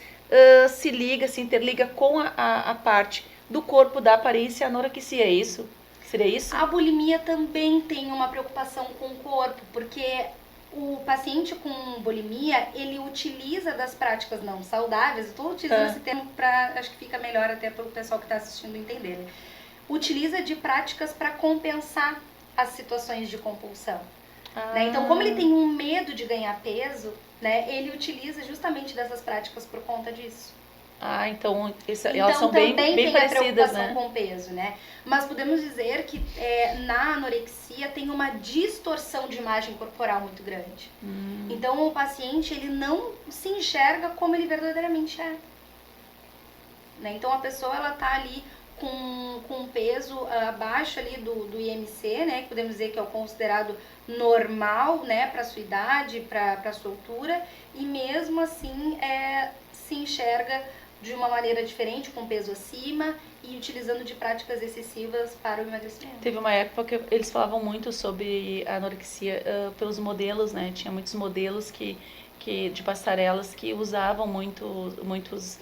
se liga, se interliga com a parte do corpo, da aparência, é a anorexia, é isso? Seria isso? A bulimia também tem uma preocupação com o corpo, porque o paciente com bulimia, ele utiliza das práticas não saudáveis, eu estou utilizando esse termo para, acho que fica melhor até para o pessoal que está assistindo entender, né? Utiliza de práticas para compensar as situações de compulsão. Né? Então, como ele tem um medo de ganhar peso, né, ele utiliza justamente dessas práticas por conta disso. Então elas são bem tem parecidas, a preocupação né? com o peso, né? Mas podemos dizer que na anorexia tem uma distorção de imagem corporal muito grande. Então o paciente ele não se enxerga como ele verdadeiramente é. Né? Então a pessoa ela tá ali com um peso abaixo ali do IMC, né? Que podemos dizer que é o considerado normal, né? Para sua idade, para sua altura, e mesmo assim se enxerga de uma maneira diferente, com peso acima e utilizando de práticas excessivas para o emagrecimento. Teve uma época que eles falavam muito sobre a anorexia pelos modelos, né? Tinha muitos modelos de passarelas que usavam muitos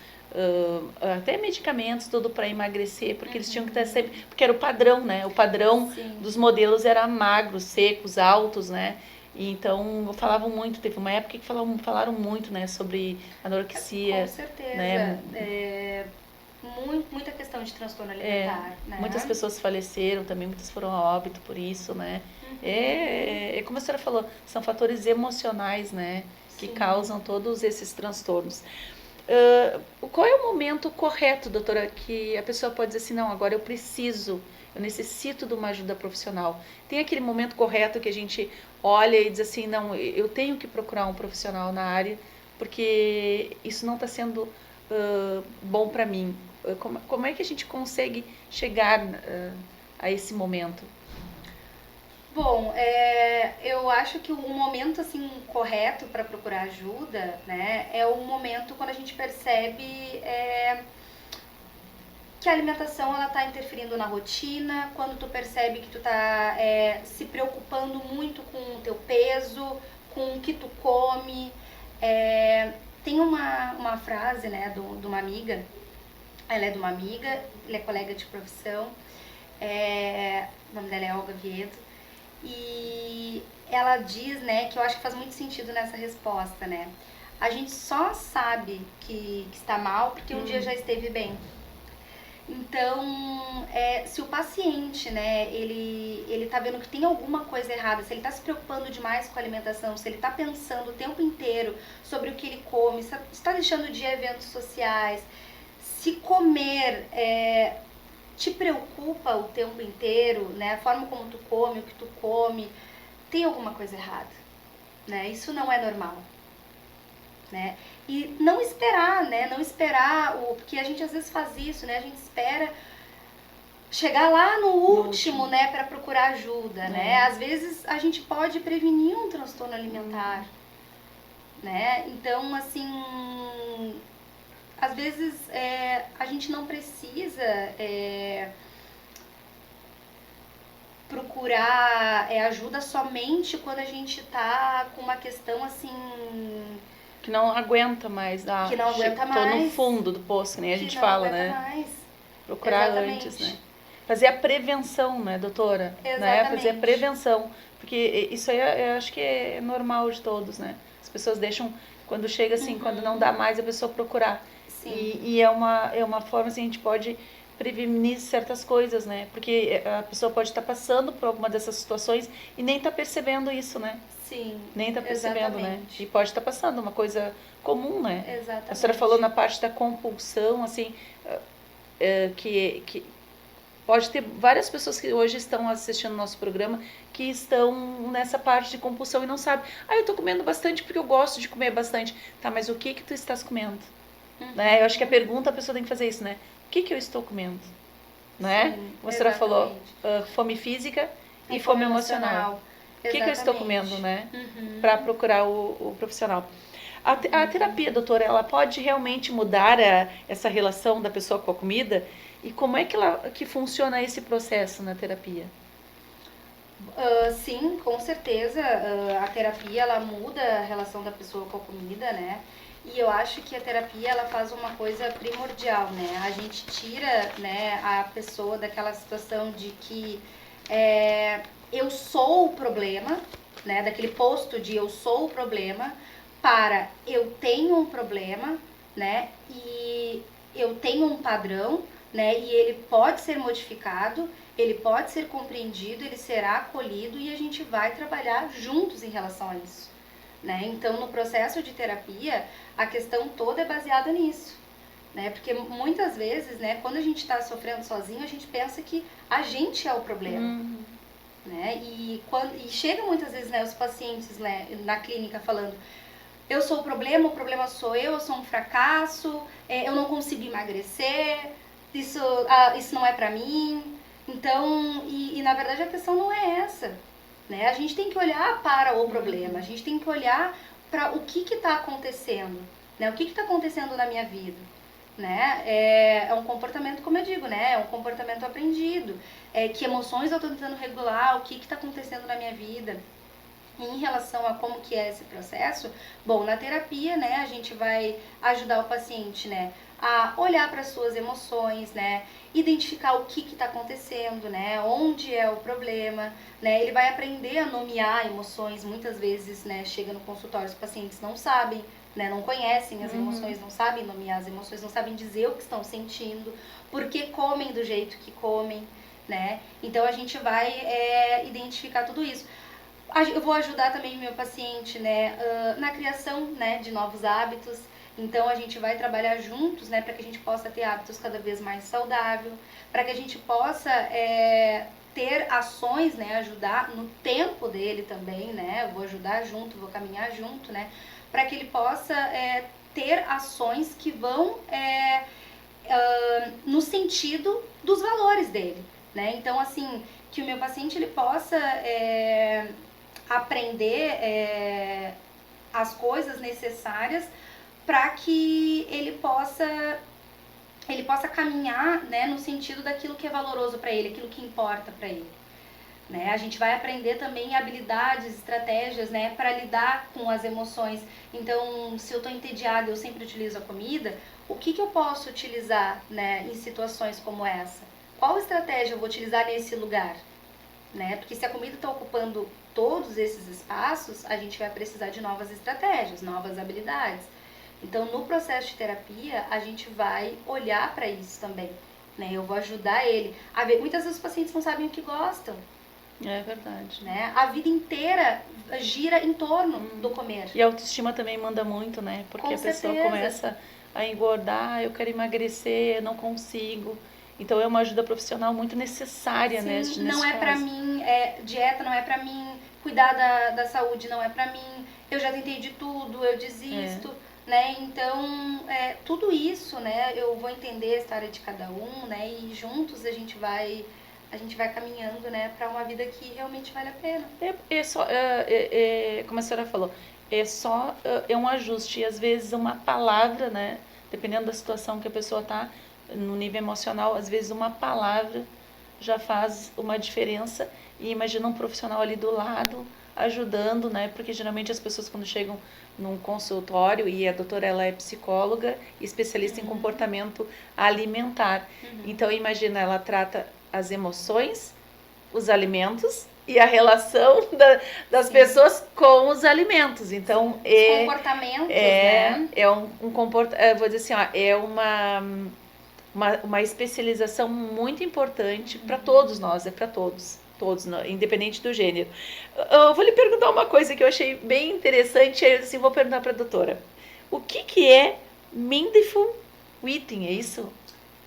até medicamentos, tudo para emagrecer, porque eles tinham que estar sempre... Porque era o padrão, né? O padrão dos modelos era magros, secos, altos, né? Então, falavam muito, teve uma época que falaram muito, né, sobre anorexia. Com certeza. Né? Muita questão de transtorno alimentar. Né? Muitas pessoas faleceram também, muitas foram a óbito por isso, né? Como a senhora falou, são fatores emocionais, né, que causam todos esses transtornos. Qual é o momento correto, doutora, que a pessoa pode dizer assim, não, agora eu necessito de uma ajuda profissional? Tem aquele momento correto que a gente olha e diz assim, não, eu tenho que procurar um profissional na área, porque isso não está sendo bom para mim. Como é que a gente consegue chegar a esse momento? Bom, eu acho que o momento assim correto para procurar ajuda, né, é o momento quando a gente percebe que a alimentação ela tá interferindo na rotina, quando tu percebe que tu tá se preocupando muito com o teu peso, com o que tu come. Tem uma frase, né, de uma amiga, ela é de uma amiga, ela é colega de profissão, o nome dela é Olga Viedo, e ela diz, né, que eu acho que faz muito sentido nessa resposta, né, a gente só sabe que está mal porque um dia já esteve bem. Então, se o paciente, né, ele tá vendo que tem alguma coisa errada, se ele tá se preocupando demais com a alimentação, se ele tá pensando o tempo inteiro sobre o que ele come, se está deixando de ir a eventos sociais, se comer te preocupa o tempo inteiro, né, a forma como tu come, o que tu come, tem alguma coisa errada, né, isso não é normal. Né? E não esperar, né? Não esperar, porque a gente às vezes faz isso, né? A gente espera chegar lá no último, né? Para procurar ajuda, né? Às vezes a gente pode prevenir um transtorno alimentar, né? Então, assim, às vezes a gente não precisa procurar ajuda somente quando a gente tá com uma questão assim... Que não aguenta mais. Que não aguenta mais. Tô no mais. fundo do poço, que nem a gente não fala, aguenta né? Mais. Procurar Exatamente. antes, né? Fazer a prevenção, né, doutora? Exatamente. Né? Fazer a prevenção. Porque isso aí eu acho que é normal de todos, né? As pessoas deixam, quando chega assim, quando não dá mais, a pessoa procurar. Sim. E é uma forma assim, a gente pode prevenir certas coisas, né? Porque a pessoa pode estar passando por alguma dessas situações e nem tá percebendo isso, né? Sim, Nem tá percebendo, né? exatamente. E pode estar passando uma coisa comum, né? Exatamente. A senhora falou na parte da compulsão, assim, que pode ter várias pessoas que hoje estão assistindo o nosso programa que estão nessa parte de compulsão e não sabem. Ah, eu tô comendo bastante porque eu gosto de comer bastante. Tá, mas o que tu estás comendo? Né? Eu acho que a pergunta a pessoa tem que fazer isso, né? O que eu estou comendo? Né? Sim, Como a senhora falou, exatamente. fome física e Fome fome emocional. O que eu estou Exatamente. comendo, né? Para procurar o profissional. A terapia, doutora, ela pode realmente mudar essa relação da pessoa com a comida? E como é que funciona esse processo na terapia? Sim, com certeza. A terapia, ela muda a relação da pessoa com a comida, né? E eu acho que a terapia, ela faz uma coisa primordial, né? A gente tira, né, a pessoa daquela situação de que eu sou o problema, né? Daquele posto de eu sou o problema, para eu tenho um problema, né? E eu tenho um padrão, né? E ele pode ser modificado, ele pode ser compreendido, ele será acolhido e a gente vai trabalhar juntos em relação a isso, né? Então, no processo de terapia, a questão toda é baseada nisso, né? Porque muitas vezes, né, quando a gente está sofrendo sozinho, a gente pensa que a gente é o problema, né? E chega muitas vezes, né, os pacientes, né, na clínica falando: eu sou o problema sou eu sou um fracasso, eu não consigo emagrecer, isso não é pra mim. Então, e na verdade a questão não é essa, né? A gente tem que olhar para o problema, a gente tem que olhar para o que está acontecendo, né? O que está acontecendo na minha vida, né? É um comportamento, como eu digo, né? É um comportamento aprendido. Que emoções eu estou tentando regular, o que está acontecendo na minha vida. Em relação a como que é esse processo, bom, na terapia, né, a gente vai ajudar o paciente, né, a olhar para as suas emoções, né, identificar o que está acontecendo, né, onde é o problema, né, ele vai aprender a nomear emoções. Muitas vezes, né, chega no consultório, os pacientes não sabem, né, não conhecem as emoções, não sabem nomear as emoções, não sabem dizer o que estão sentindo, porque comem do jeito que comem, né, então a gente vai identificar tudo isso. Eu vou ajudar também o meu paciente, né, na criação, né, de novos hábitos. Então a gente vai trabalhar juntos, né, para que a gente possa ter hábitos cada vez mais saudáveis, para que a gente possa ter ações, né, ajudar no tempo dele também, né, eu vou ajudar junto, vou caminhar junto, né, para que ele possa ter ações que vão no sentido dos valores dele, né. Então, assim, que o meu paciente ele possa aprender as coisas necessárias para que ele possa caminhar, né, no sentido daquilo que é valoroso para ele, aquilo que importa para ele, né? A gente vai aprender também habilidades, estratégias, né, para lidar com as emoções. Então, se eu estou entediada, eu sempre utilizo a comida. O que eu posso utilizar, né, em situações como essa? Qual estratégia eu vou utilizar nesse lugar? Né? Porque se a comida está ocupando todos esses espaços, a gente vai precisar de novas estratégias, novas habilidades. Então, no processo de terapia, a gente vai olhar para isso também, né? Eu vou ajudar ele a ver. Muitas vezes os pacientes não sabem o que gostam. É verdade. Né? A vida inteira gira em torno do comer. E a autoestima também manda muito, né? Porque Com a pessoa certeza. começa a engordar, eu quero emagrecer, eu não consigo. Então é uma ajuda profissional muito necessária, né? Sim, não é pra mim, dieta não é pra mim, cuidar da saúde não é pra mim, eu já tentei de tudo, eu desisto, né? Então, tudo isso, né, eu vou entender a história de cada um, né? E juntos a gente vai caminhando, né, pra uma vida que realmente vale a pena. Como a senhora falou, é um ajuste. E às vezes uma palavra, né? Dependendo da situação que a pessoa tá, no nível emocional, às vezes uma palavra já faz uma diferença. E imagina um profissional ali do lado ajudando, né? Porque geralmente as pessoas quando chegam num consultório, e a doutora ela é psicóloga e especialista em comportamento alimentar. Então imagina, ela trata as emoções, os alimentos e a relação das pessoas com os alimentos. Então os comportamentos, né? Vou dizer assim, ó, uma especialização muito importante para todos nós, é para todos, independente do gênero. Eu vou lhe perguntar uma coisa que eu achei bem interessante, aí assim, vou perguntar para a doutora. O que é Mindful Eating, é isso?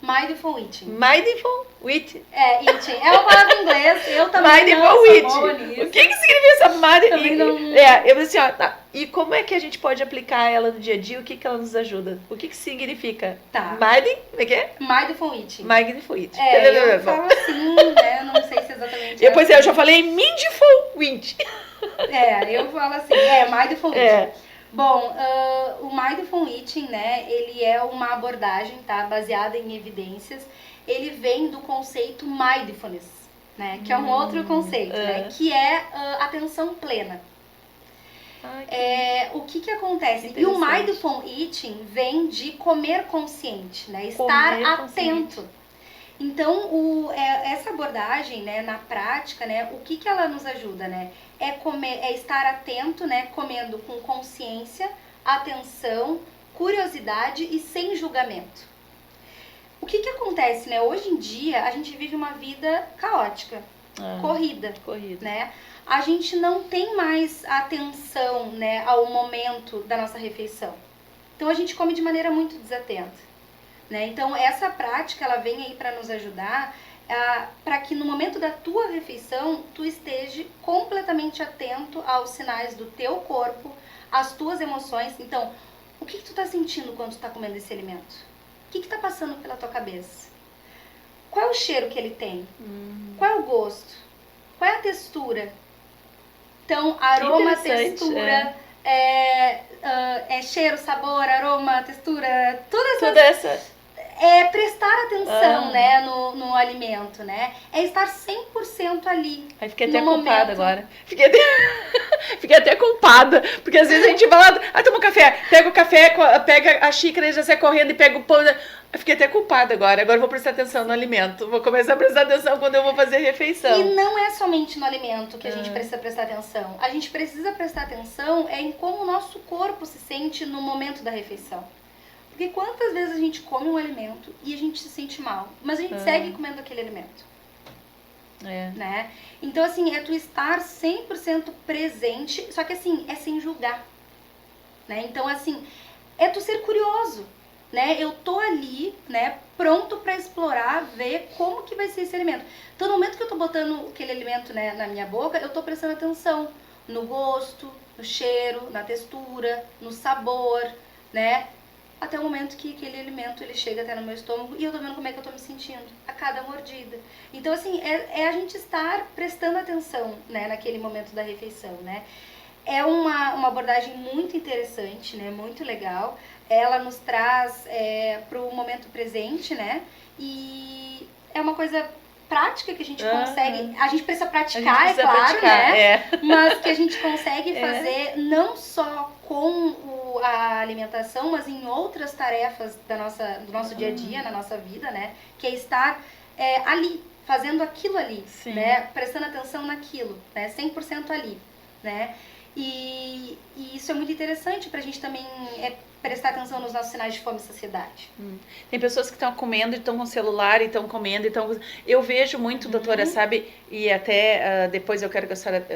Mindful Eating. Mindful Eating. Eating. É uma palavra em inglês, eu também Mindful não sou Eating. boa nisso. O que significa essa Também não... eu assim, ó, tá. E como é que a gente pode aplicar ela no dia a dia? O que ela nos ajuda? O que significa? Tá. Como é que é? Mindful Eating. Mindful Eating. Eu falo assim, né? Não sei se exatamente. Depois eu já falei Mindful Eating. Eu falo assim, Mindful Eating. Bom, o Mindful Eating, né, ele é uma abordagem, tá, baseada em evidências. Ele vem do conceito mindfulness, né, que é um outro conceito, né, que é atenção plena. O que acontece? E o Mindful Eating vem de comer consciente, né, estar atento. Então, essa abordagem, né, na prática, né, o que ela nos ajuda, né? É estar atento, né, comendo com consciência, atenção, curiosidade e sem julgamento. O que acontece, né? Hoje em dia, a gente vive uma vida caótica, corrida, né? A gente não tem mais atenção, né, ao momento da nossa refeição. Então, a gente come de maneira muito desatenta. Né? Então, essa prática, ela vem aí para nos ajudar para que no momento da tua refeição, tu esteja completamente atento aos sinais do teu corpo, às tuas emoções. Então, o que tu tá sentindo quando tu tá comendo esse alimento? O que tá passando pela tua cabeça? Qual é o cheiro que ele tem? Qual é o gosto? Qual é a textura? Então, aroma, textura... cheiro, sabor, aroma, textura, toda essa... prestar atenção, né, no alimento, né? É estar 100% ali. Aí fiquei até culpada agora. Fiquei até culpada, porque às vezes a gente vai lá, toma um café, pega o café, pega a xícara e já sai correndo e pega o pão. Eu fiquei até culpada agora. Agora eu vou prestar atenção no alimento. Vou começar a prestar atenção quando eu vou fazer a refeição. E não é somente no alimento que a gente precisa prestar atenção. A gente precisa prestar atenção em como o nosso corpo se sente no momento da refeição. Porque quantas vezes a gente come um alimento e a gente se sente mal, mas a gente segue comendo aquele alimento. Né? Então, assim, é tu estar 100% presente, só que assim, é sem julgar. Né? Então, assim, é tu ser curioso. Né? Eu tô ali, né, pronto para explorar, ver como que vai ser esse alimento. Então, no momento que eu tô botando aquele alimento, né, na minha boca, eu tô prestando atenção no gosto, no cheiro, na textura, no sabor, né? Até o momento que aquele alimento ele chega até no meu estômago e eu tô vendo como é que eu tô me sentindo a cada mordida. Então, assim, é a gente estar prestando atenção, né, naquele momento da refeição, né? É uma abordagem muito interessante, né, muito legal. Ela nos traz para o momento presente, né? E é uma coisa prática que a gente consegue... A gente precisa praticar, é claro, né? Mas que a gente consegue fazer não só com a alimentação, mas em outras tarefas do nosso dia a dia, na nossa vida, né? Que é estar ali, fazendo aquilo ali, né? Prestando atenção naquilo, né? 100% ali, né? E isso é muito interessante pra gente também prestar atenção nos nossos sinais de fome e saciedade. Tem pessoas que estão comendo e estão com o celular e estão comendo. Eu vejo muito, doutora, sabe? E até depois eu quero que a senhora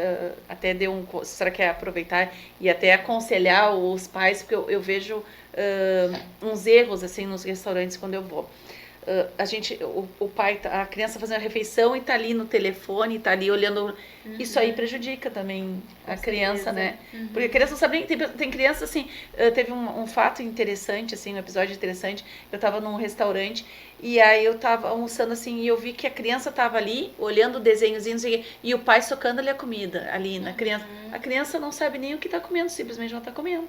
até dê se a senhora quer aproveitar e até aconselhar os pais, porque eu vejo uns erros assim nos restaurantes quando eu vou. O pai, a criança fazendo a refeição e tá ali no telefone, tá ali olhando. Isso aí prejudica também a criança, né? Porque a criança não sabe nem. Tem criança assim. Teve um fato interessante, assim, um episódio interessante. Eu tava num restaurante e aí eu tava almoçando assim e eu vi que a criança tava ali olhando o desenhozinho, não sei o quê, e o pai socando ali a comida ali na criança. A criança não sabe nem o que tá comendo, simplesmente não tá comendo.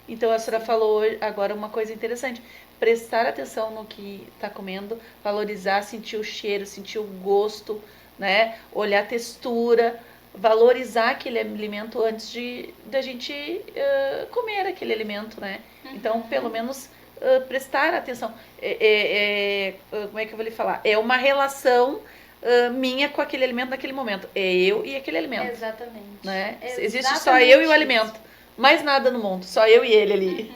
Então a senhora falou agora uma coisa interessante. Prestar atenção no que está comendo, valorizar, sentir o cheiro, sentir o gosto, né? Olhar a textura, valorizar aquele alimento antes da gente comer aquele alimento, né? Então, pelo menos prestar atenção. Como é que eu vou lhe falar? É uma relação minha com aquele alimento naquele momento. É eu e aquele alimento. Exatamente. Né? Existe só eu e o alimento. Mais nada no mundo, só eu e ele ali.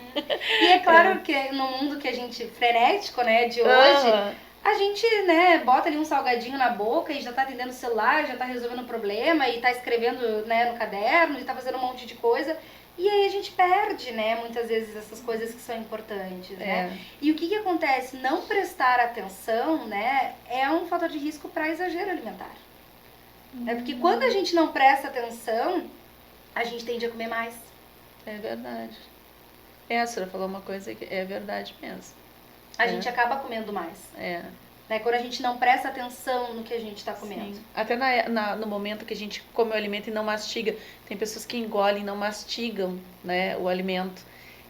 E é claro que no mundo que a gente frenético, né, de hoje, a gente, né, bota ali um salgadinho na boca e já tá atendendo o celular, já tá resolvendo o problema e tá escrevendo, né, no caderno e tá fazendo um monte de coisa. E aí a gente perde, né, muitas vezes essas coisas que são importantes, né? E o que acontece? Não prestar atenção, né, é um fator de risco para exagero alimentar. É porque quando a gente não presta atenção, a gente tende a comer mais. É verdade. A senhora falou uma coisa que é verdade mesmo. A gente acaba comendo mais. Né? Quando a gente não presta atenção no que a gente está comendo. Sim. Até no momento que a gente come o alimento e não mastiga. Tem pessoas que engolem e não mastigam, né, o alimento.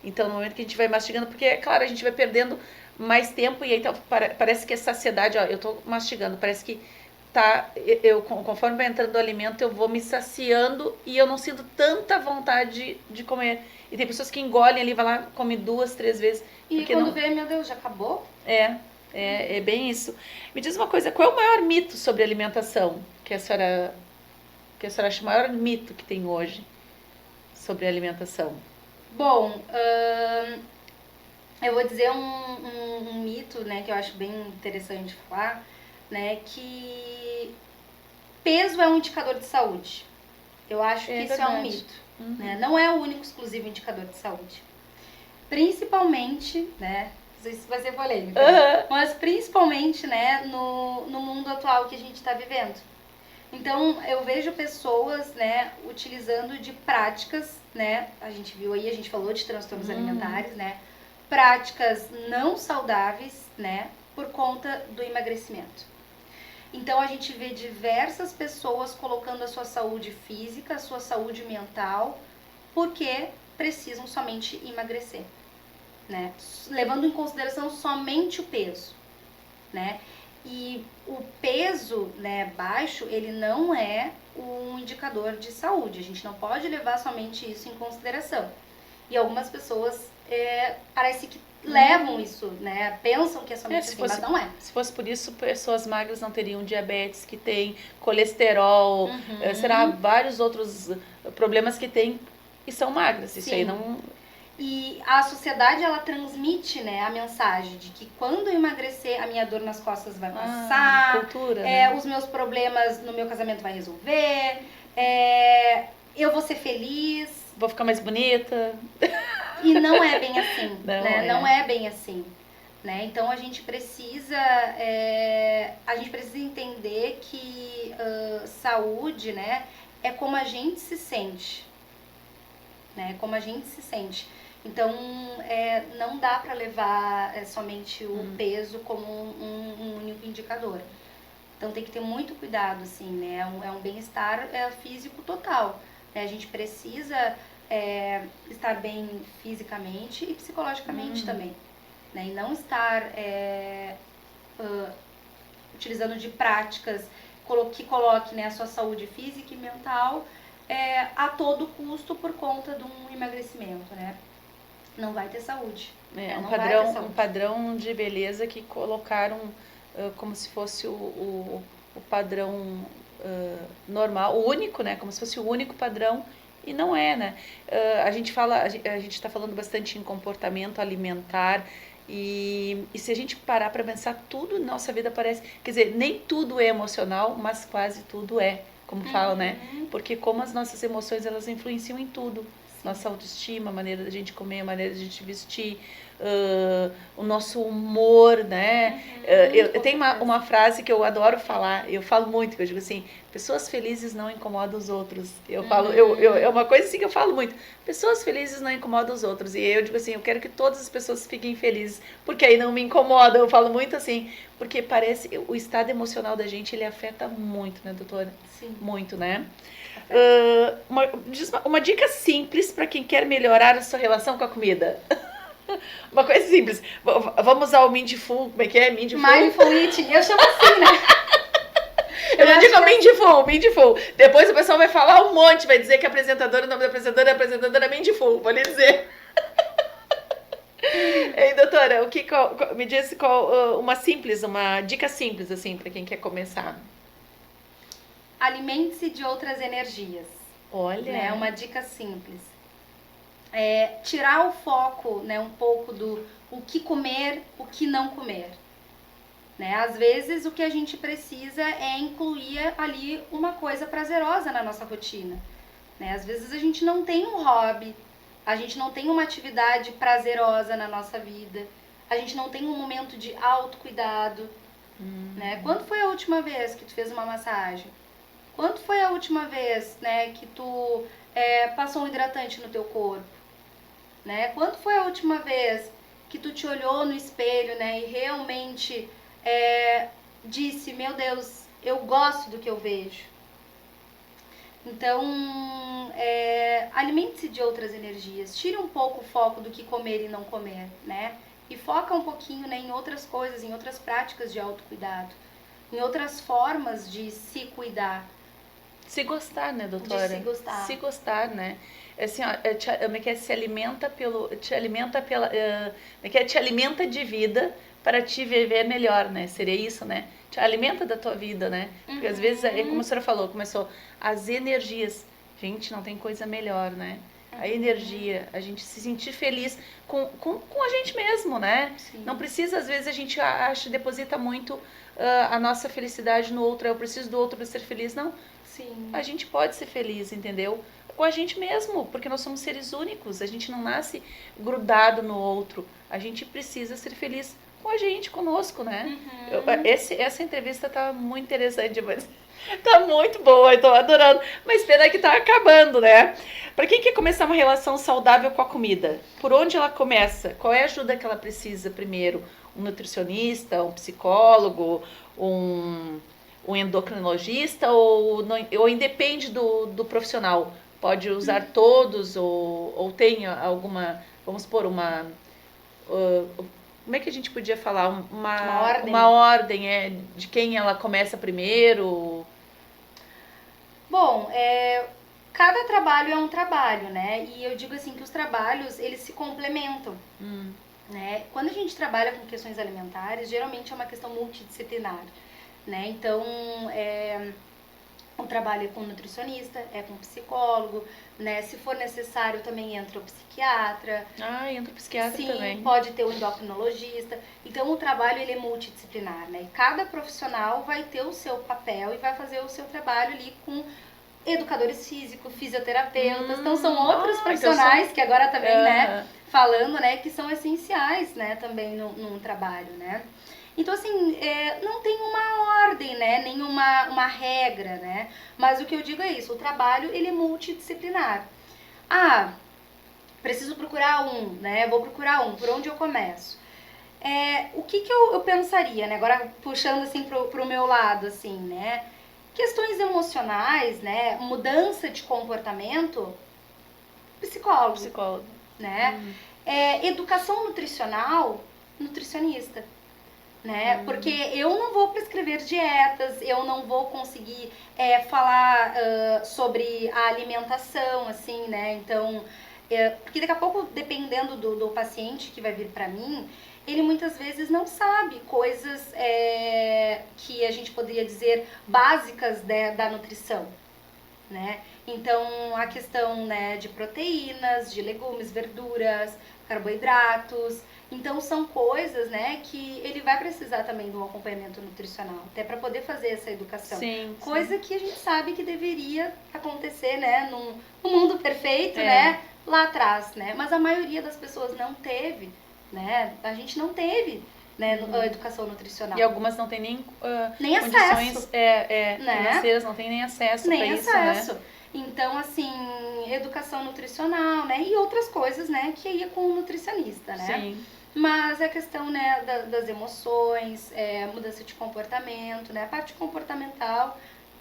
Então, no momento que a gente vai mastigando, porque, é claro, a gente vai perdendo mais tempo e aí então, parece que a saciedade, ó, eu tô mastigando, parece que conforme vai entrando o alimento, eu vou me saciando e eu não sinto tanta vontade de comer. E tem pessoas que engolem ali, vai lá, come 2, 3 vezes. E quando vê, meu Deus, já acabou? É bem isso. Me diz uma coisa, qual é o maior mito sobre alimentação que a senhora acha o maior mito que tem hoje sobre alimentação? Bom, eu vou dizer um mito, né, que eu acho bem interessante falar, né, que peso é um indicador de saúde. Eu acho que isso é um mito. Né? Não é o único exclusivo indicador de saúde. Principalmente, né, não sei se vai ser polêmico, mas principalmente, né, no mundo atual que a gente está vivendo. Então, eu vejo pessoas, né, utilizando de práticas, né, a gente viu aí, a gente falou de transtornos alimentares, né, práticas não saudáveis, né, por conta do emagrecimento. Então, a gente vê diversas pessoas colocando a sua saúde física, a sua saúde mental, porque precisam somente emagrecer, né? Levando em consideração somente o peso, né? E o peso, né, baixo, ele não é um indicador de saúde. A gente não pode levar somente isso em consideração. E algumas pessoas parece que levam isso, né? Pensam que é somente assim, mas não é. Se fosse por isso, pessoas magras não teriam diabetes, que tem colesterol, será vários outros problemas que tem e são magras. Isso aí não... E a sociedade, ela transmite, né, a mensagem de que quando eu emagrecer, a minha dor nas costas vai passar, cultura, né? Os meus problemas no meu casamento vai resolver, eu vou ser feliz. Vou ficar mais bonita. E não é bem assim, não, né? Não é bem assim, né? Então a gente precisa entender que saúde, né, é como a gente se sente, né? Como a gente se sente. Então não dá para levar somente o peso como um único indicador. Então tem que ter muito cuidado, assim, né? É um bem-estar físico total. Né? A gente precisa estar bem fisicamente e psicologicamente também, né? E não estar utilizando de práticas que coloque, né, a sua saúde física e mental a todo custo por conta de um emagrecimento, né? Não vai ter saúde. Um padrão de beleza que colocaram como se fosse o padrão normal, o único, né? Como se fosse o único padrão. E não é, né? A gente está falando bastante em comportamento alimentar e se a gente parar para pensar, tudo na nossa vida parece... Quer dizer, nem tudo é emocional, mas quase tudo é, como fala, né? Porque como as nossas emoções, elas influenciam em tudo. Nossa autoestima, a maneira da gente comer, a maneira da gente vestir, o nosso humor, né? Eu tenho uma frase que eu adoro falar, eu falo muito, que eu digo assim, pessoas felizes não incomodam os outros. Eu falo, é uma coisa assim que eu falo muito, pessoas felizes não incomodam os outros. E eu digo assim, eu quero que todas as pessoas fiquem felizes, porque aí não me incomodam. Eu falo muito assim, porque parece, o estado emocional da gente, ele afeta muito, né, doutora? Sim. Muito, né? Uma dica simples para quem quer melhorar a sua relação com a comida. Uma coisa simples. Vamos usar o Mindful. Como é que é? Mindful Eating. Eu chamo assim, né? Eu não digo Mindful. Depois o pessoal vai falar um monte, vai dizer que o nome da apresentadora é Mindful. Vou lhe dizer. Ei, doutora, me diz uma dica simples, assim, para quem quer começar. Alimente-se de outras energias. Olha. Né? Uma dica simples. tirar o foco, né, um pouco do o que comer, o que não comer. Né? Às vezes o que a gente precisa é incluir ali uma coisa prazerosa na nossa rotina. Né? Às vezes a gente não tem um hobby, a gente não tem uma atividade prazerosa na nossa vida, a gente não tem um momento de autocuidado. Né? Quando foi a última vez que tu fez uma massagem? Quando foi a última vez, né, que tu passou um hidratante no teu corpo? Né? Quando foi a última vez que tu te olhou no espelho, né, e realmente disse, meu Deus, eu gosto do que eu vejo? Então, alimente-se de outras energias, tire um pouco o foco do que comer e não comer, né? E foca um pouquinho, né, em outras coisas, em outras práticas de autocuidado, em outras formas de se cuidar. Se gostar, né, doutora? De se gostar. Se gostar, né? Assim, ó, se alimenta te alimenta de vida para te viver melhor, né? Seria isso, né? Te alimenta da tua vida, né? Porque às vezes, como a senhora falou, começou as energias. Gente, não tem coisa melhor, né? A energia, a gente se sentir feliz com a gente mesmo, né? Sim. Não precisa, às vezes, a gente deposita muito a nossa felicidade no outro. Eu preciso do outro para ser feliz. Não. Sim. A gente pode ser feliz, entendeu? Com a gente mesmo, porque nós somos seres únicos. A gente não nasce grudado no outro. A gente precisa ser feliz com a gente, conosco, né? Essa entrevista tá muito interessante, mas tá muito boa, eu tô adorando. Mas pena que tá acabando, né? Para quem quer começar uma relação saudável com a comida, por onde ela começa? Qual é a ajuda que ela precisa primeiro? Um nutricionista, um psicólogo, um endocrinologista ou independe do profissional? Pode usar todos ou tem alguma, vamos supor, como é que a gente podia falar? Uma ordem de quem ela começa primeiro? Bom, cada trabalho é um trabalho, né? E eu digo assim que os trabalhos, eles se complementam. Né? Quando a gente trabalha com questões alimentares, geralmente é uma questão multidisciplinar. Né? Então, o trabalho é com nutricionista, é com psicólogo, né? Se for necessário, também entra o psiquiatra. Entra o psiquiatra. Sim, também. Sim, pode ter o endocrinologista. Então, o trabalho ele é multidisciplinar, né? Cada profissional vai ter o seu papel e vai fazer o seu trabalho ali com educadores físicos, fisioterapeutas. Então, são outros profissionais que agora também, né? Falando, né? Que são essenciais, né? Também num trabalho, né? Então, assim, não tem uma ordem, né? Nem uma regra, né? Mas o que eu digo é isso, o trabalho, ele é multidisciplinar. Preciso procurar né? Vou procurar por onde eu começo? O que eu pensaria, né? Agora, puxando, assim, pro meu lado, assim, né? Questões emocionais, né? Mudança de comportamento, psicólogo. Né? Educação nutricional, nutricionista. Né? Porque eu não vou prescrever dietas, eu não vou conseguir falar sobre a alimentação, assim, né? Então, porque daqui a pouco, dependendo do paciente que vai vir para mim, ele muitas vezes não sabe coisas que a gente poderia dizer básicas da nutrição, né? Então, a questão, né, de proteínas, de legumes, verduras, carboidratos. Então, são coisas, né, que ele vai precisar também de um acompanhamento nutricional, até para poder fazer essa educação. Sim, coisa que a gente sabe que deveria acontecer, né, num mundo perfeito, né, lá atrás, né? Mas a maioria das pessoas não teve, né? A gente não teve, né, a educação nutricional. E algumas não têm nem condições acesso, financeiras, não têm nem acesso para isso, né? Então, assim, educação nutricional, né? E outras coisas, né? Que ia com o nutricionista, né? Sim. Mas a questão, né, das emoções, mudança de comportamento, né? A parte comportamental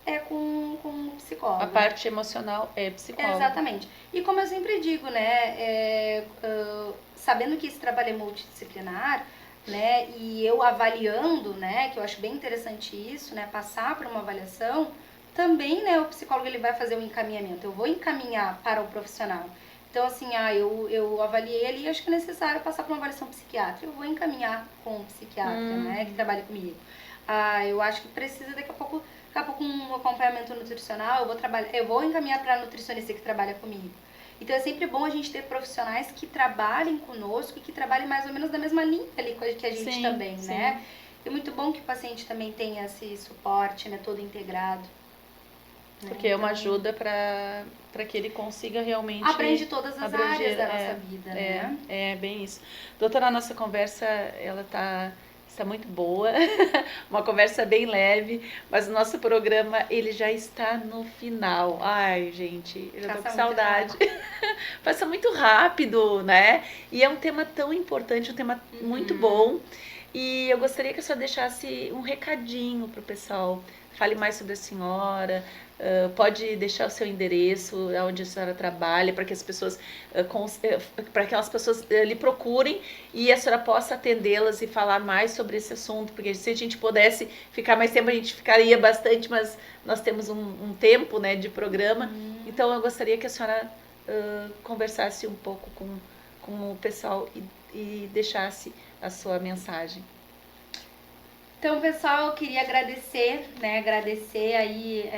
é com o psicólogo. A parte emocional é psicólogo. Exatamente. E como eu sempre digo, né? Sabendo que esse trabalho é multidisciplinar, né? E eu avaliando, né? Que eu acho bem interessante isso, né? Passar por uma avaliação. Também, né, o psicólogo ele vai fazer o encaminhamento. Eu vou encaminhar para o profissional. Então, assim, eu avaliei ali e acho que é necessário passar por uma avaliação psiquiátrica. Eu vou encaminhar com o psiquiatra, né, que trabalha comigo. Eu acho que precisa daqui a pouco um acompanhamento nutricional. Eu vou encaminhar para a nutricionista que trabalha comigo. Então é sempre bom a gente ter profissionais que trabalhem conosco e que trabalhem mais ou menos da mesma linha ali que a gente também, né? É muito bom que o paciente também tenha esse suporte, né, todo integrado. Porque é uma ajuda para que ele consiga realmente... Aprende todas as áreas da nossa vida, né? É, bem isso. Doutora, a nossa conversa, ela está muito boa, uma conversa bem leve, mas o nosso programa, ele já está no final. Ai, gente, eu já tô com saudade. Passa muito rápido, né? E é um tema tão importante, um tema muito bom. E eu gostaria que a senhora deixasse um recadinho para o pessoal. Fale mais sobre a senhora, pode deixar o seu endereço, onde a senhora trabalha, para que as pessoas, para que aquelas pessoas lhe procurem e a senhora possa atendê-las e falar mais sobre esse assunto, porque se a gente pudesse ficar mais tempo, a gente ficaria bastante, mas nós temos um tempo, né, de programa. Então eu gostaria que a senhora conversasse um pouco com o pessoal e deixasse a sua mensagem. Então, pessoal, eu queria agradecer, né? Agradecer aí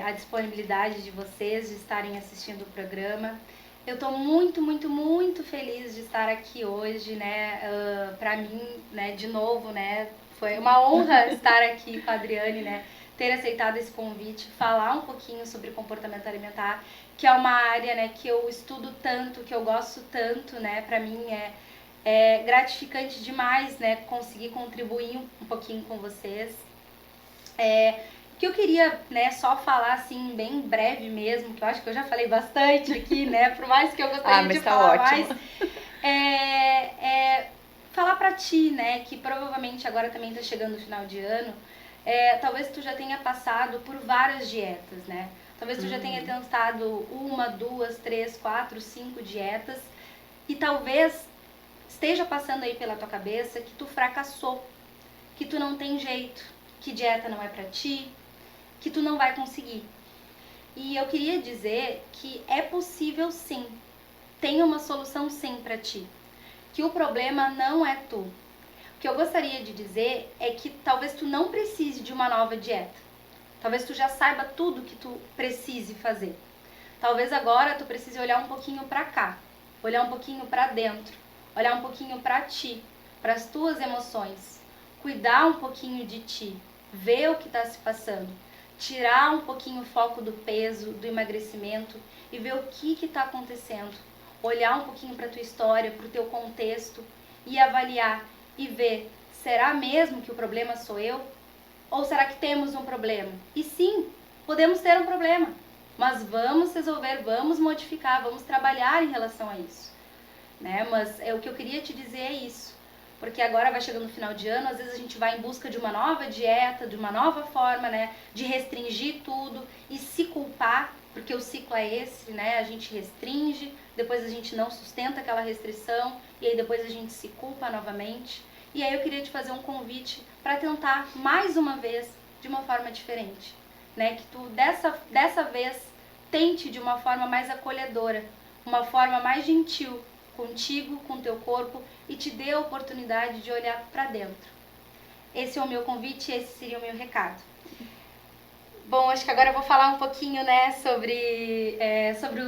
a disponibilidade de vocês de estarem assistindo o programa. Eu estou muito, muito, muito feliz de estar aqui hoje, né? Para mim, né? De novo, né? Foi uma honra estar aqui com a Adriane, né? Ter aceitado esse convite, falar um pouquinho sobre comportamento alimentar, que é uma área, né? Que eu estudo tanto, que eu gosto tanto, né? Para mim é gratificante demais, né, conseguir contribuir um pouquinho com vocês. Que eu queria, né, só falar assim, bem breve mesmo, que eu acho que eu já falei bastante aqui, né, por mais que eu gostaria de falar mais. Falar pra ti, né, que provavelmente agora também tá chegando o final de ano, talvez tu já tenha passado por várias dietas, né, talvez tu já tenha tentado 1, 2, 3, 4, 5 dietas, e talvez esteja passando aí pela tua cabeça que tu fracassou, que tu não tem jeito, que dieta não é pra ti, que tu não vai conseguir. E eu queria dizer que é possível sim, tem uma solução sim pra ti, que o problema não é tu. O que eu gostaria de dizer é que talvez tu não precise de uma nova dieta, talvez tu já saiba tudo que tu precise fazer. Talvez agora tu precise olhar um pouquinho pra cá, olhar um pouquinho pra dentro, olhar um pouquinho para ti, para as tuas emoções, cuidar um pouquinho de ti, ver o que está se passando, tirar um pouquinho o foco do peso, do emagrecimento e ver o que está acontecendo, olhar um pouquinho para a tua história, para o teu contexto e avaliar e ver, será mesmo que o problema sou eu? Ou será que temos um problema? E sim, podemos ter um problema, mas vamos resolver, vamos modificar, vamos trabalhar em relação a isso. Né? Mas o que eu queria te dizer é isso, porque agora vai chegando no final de ano, às vezes a gente vai em busca de uma nova dieta, de uma nova forma, né, de restringir tudo e se culpar, porque o ciclo é esse, né, a gente restringe, depois a gente não sustenta aquela restrição e aí depois a gente se culpa novamente. E aí eu queria te fazer um convite para tentar mais uma vez de uma forma diferente, né, que tu dessa vez tente de uma forma mais acolhedora, uma forma mais gentil contigo, com teu corpo e te dê a oportunidade de olhar para dentro. Esse é o meu convite, esse seria o meu recado. Bom, acho que agora eu vou falar um pouquinho, né, sobre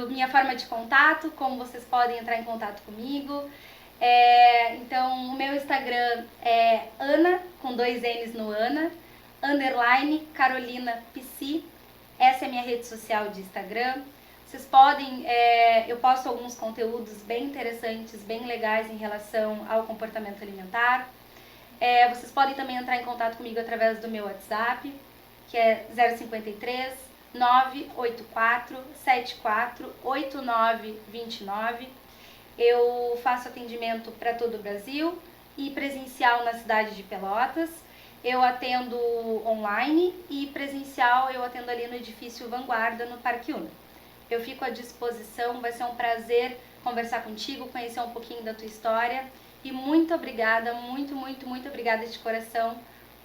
minha forma de contato, como vocês podem entrar em contato comigo. Então, o meu Instagram é Ana, com 2 N's no Ana, _ Carolina Psi. Essa é a minha rede social de Instagram. Vocês podem, eu posto alguns conteúdos bem interessantes, bem legais em relação ao comportamento alimentar. Vocês podem também entrar em contato comigo através do meu WhatsApp, que é 053 984 74 8929. Eu faço atendimento para todo o Brasil e presencial na cidade de Pelotas. Eu atendo online e presencial eu atendo ali no edifício Vanguarda, no Parque Una. Eu fico à disposição, vai ser um prazer conversar contigo, conhecer um pouquinho da tua história. E muito obrigada, muito, muito, muito obrigada de coração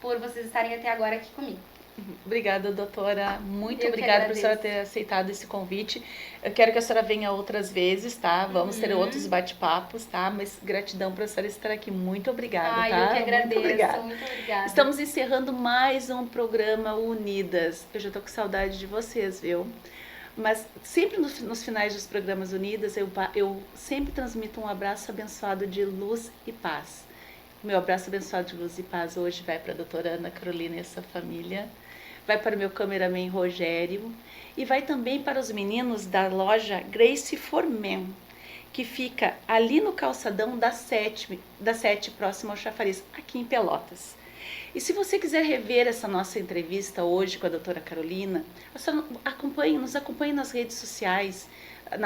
por vocês estarem até agora aqui comigo. Obrigada, doutora. Muito obrigada por a senhora ter aceitado esse convite. Eu quero que a senhora venha outras vezes, tá? Vamos ter outros bate-papos, tá? Mas gratidão por a senhora estar aqui. Muito obrigada, tá? Eu que agradeço. Muito obrigada. Estamos encerrando mais um programa Unidas. Eu já tô com saudade de vocês, viu? Mas sempre nos finais dos programas Unidas, eu sempre transmito um abraço abençoado de luz e paz. O meu abraço abençoado de luz e paz hoje vai para a doutora Ana Carolina e essa família, vai para o meu cameraman Rogério e vai também para os meninos da loja Grace for Men, que fica ali no calçadão da 7, próximo ao Chafariz, aqui em Pelotas. E se você quiser rever essa nossa entrevista hoje com a doutora Carolina, nos acompanhe nas redes sociais,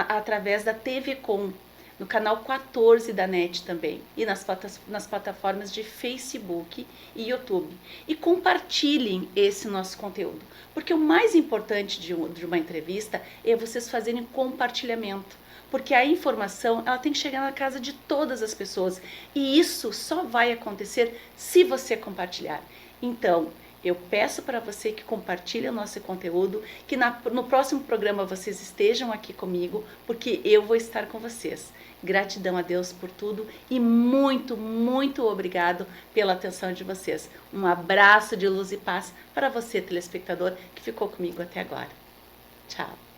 através da TV Com, no canal 14 da NET também, e nas plataformas de Facebook e YouTube. E compartilhem esse nosso conteúdo, porque o mais importante de uma entrevista é vocês fazerem compartilhamento. Porque a informação, ela tem que chegar na casa de todas as pessoas. E isso só vai acontecer se você compartilhar. Então, eu peço para você que compartilhe o nosso conteúdo, que no próximo programa vocês estejam aqui comigo, porque eu vou estar com vocês. Gratidão a Deus por tudo e muito, muito obrigado pela atenção de vocês. Um abraço de luz e paz para você, telespectador, que ficou comigo até agora. Tchau.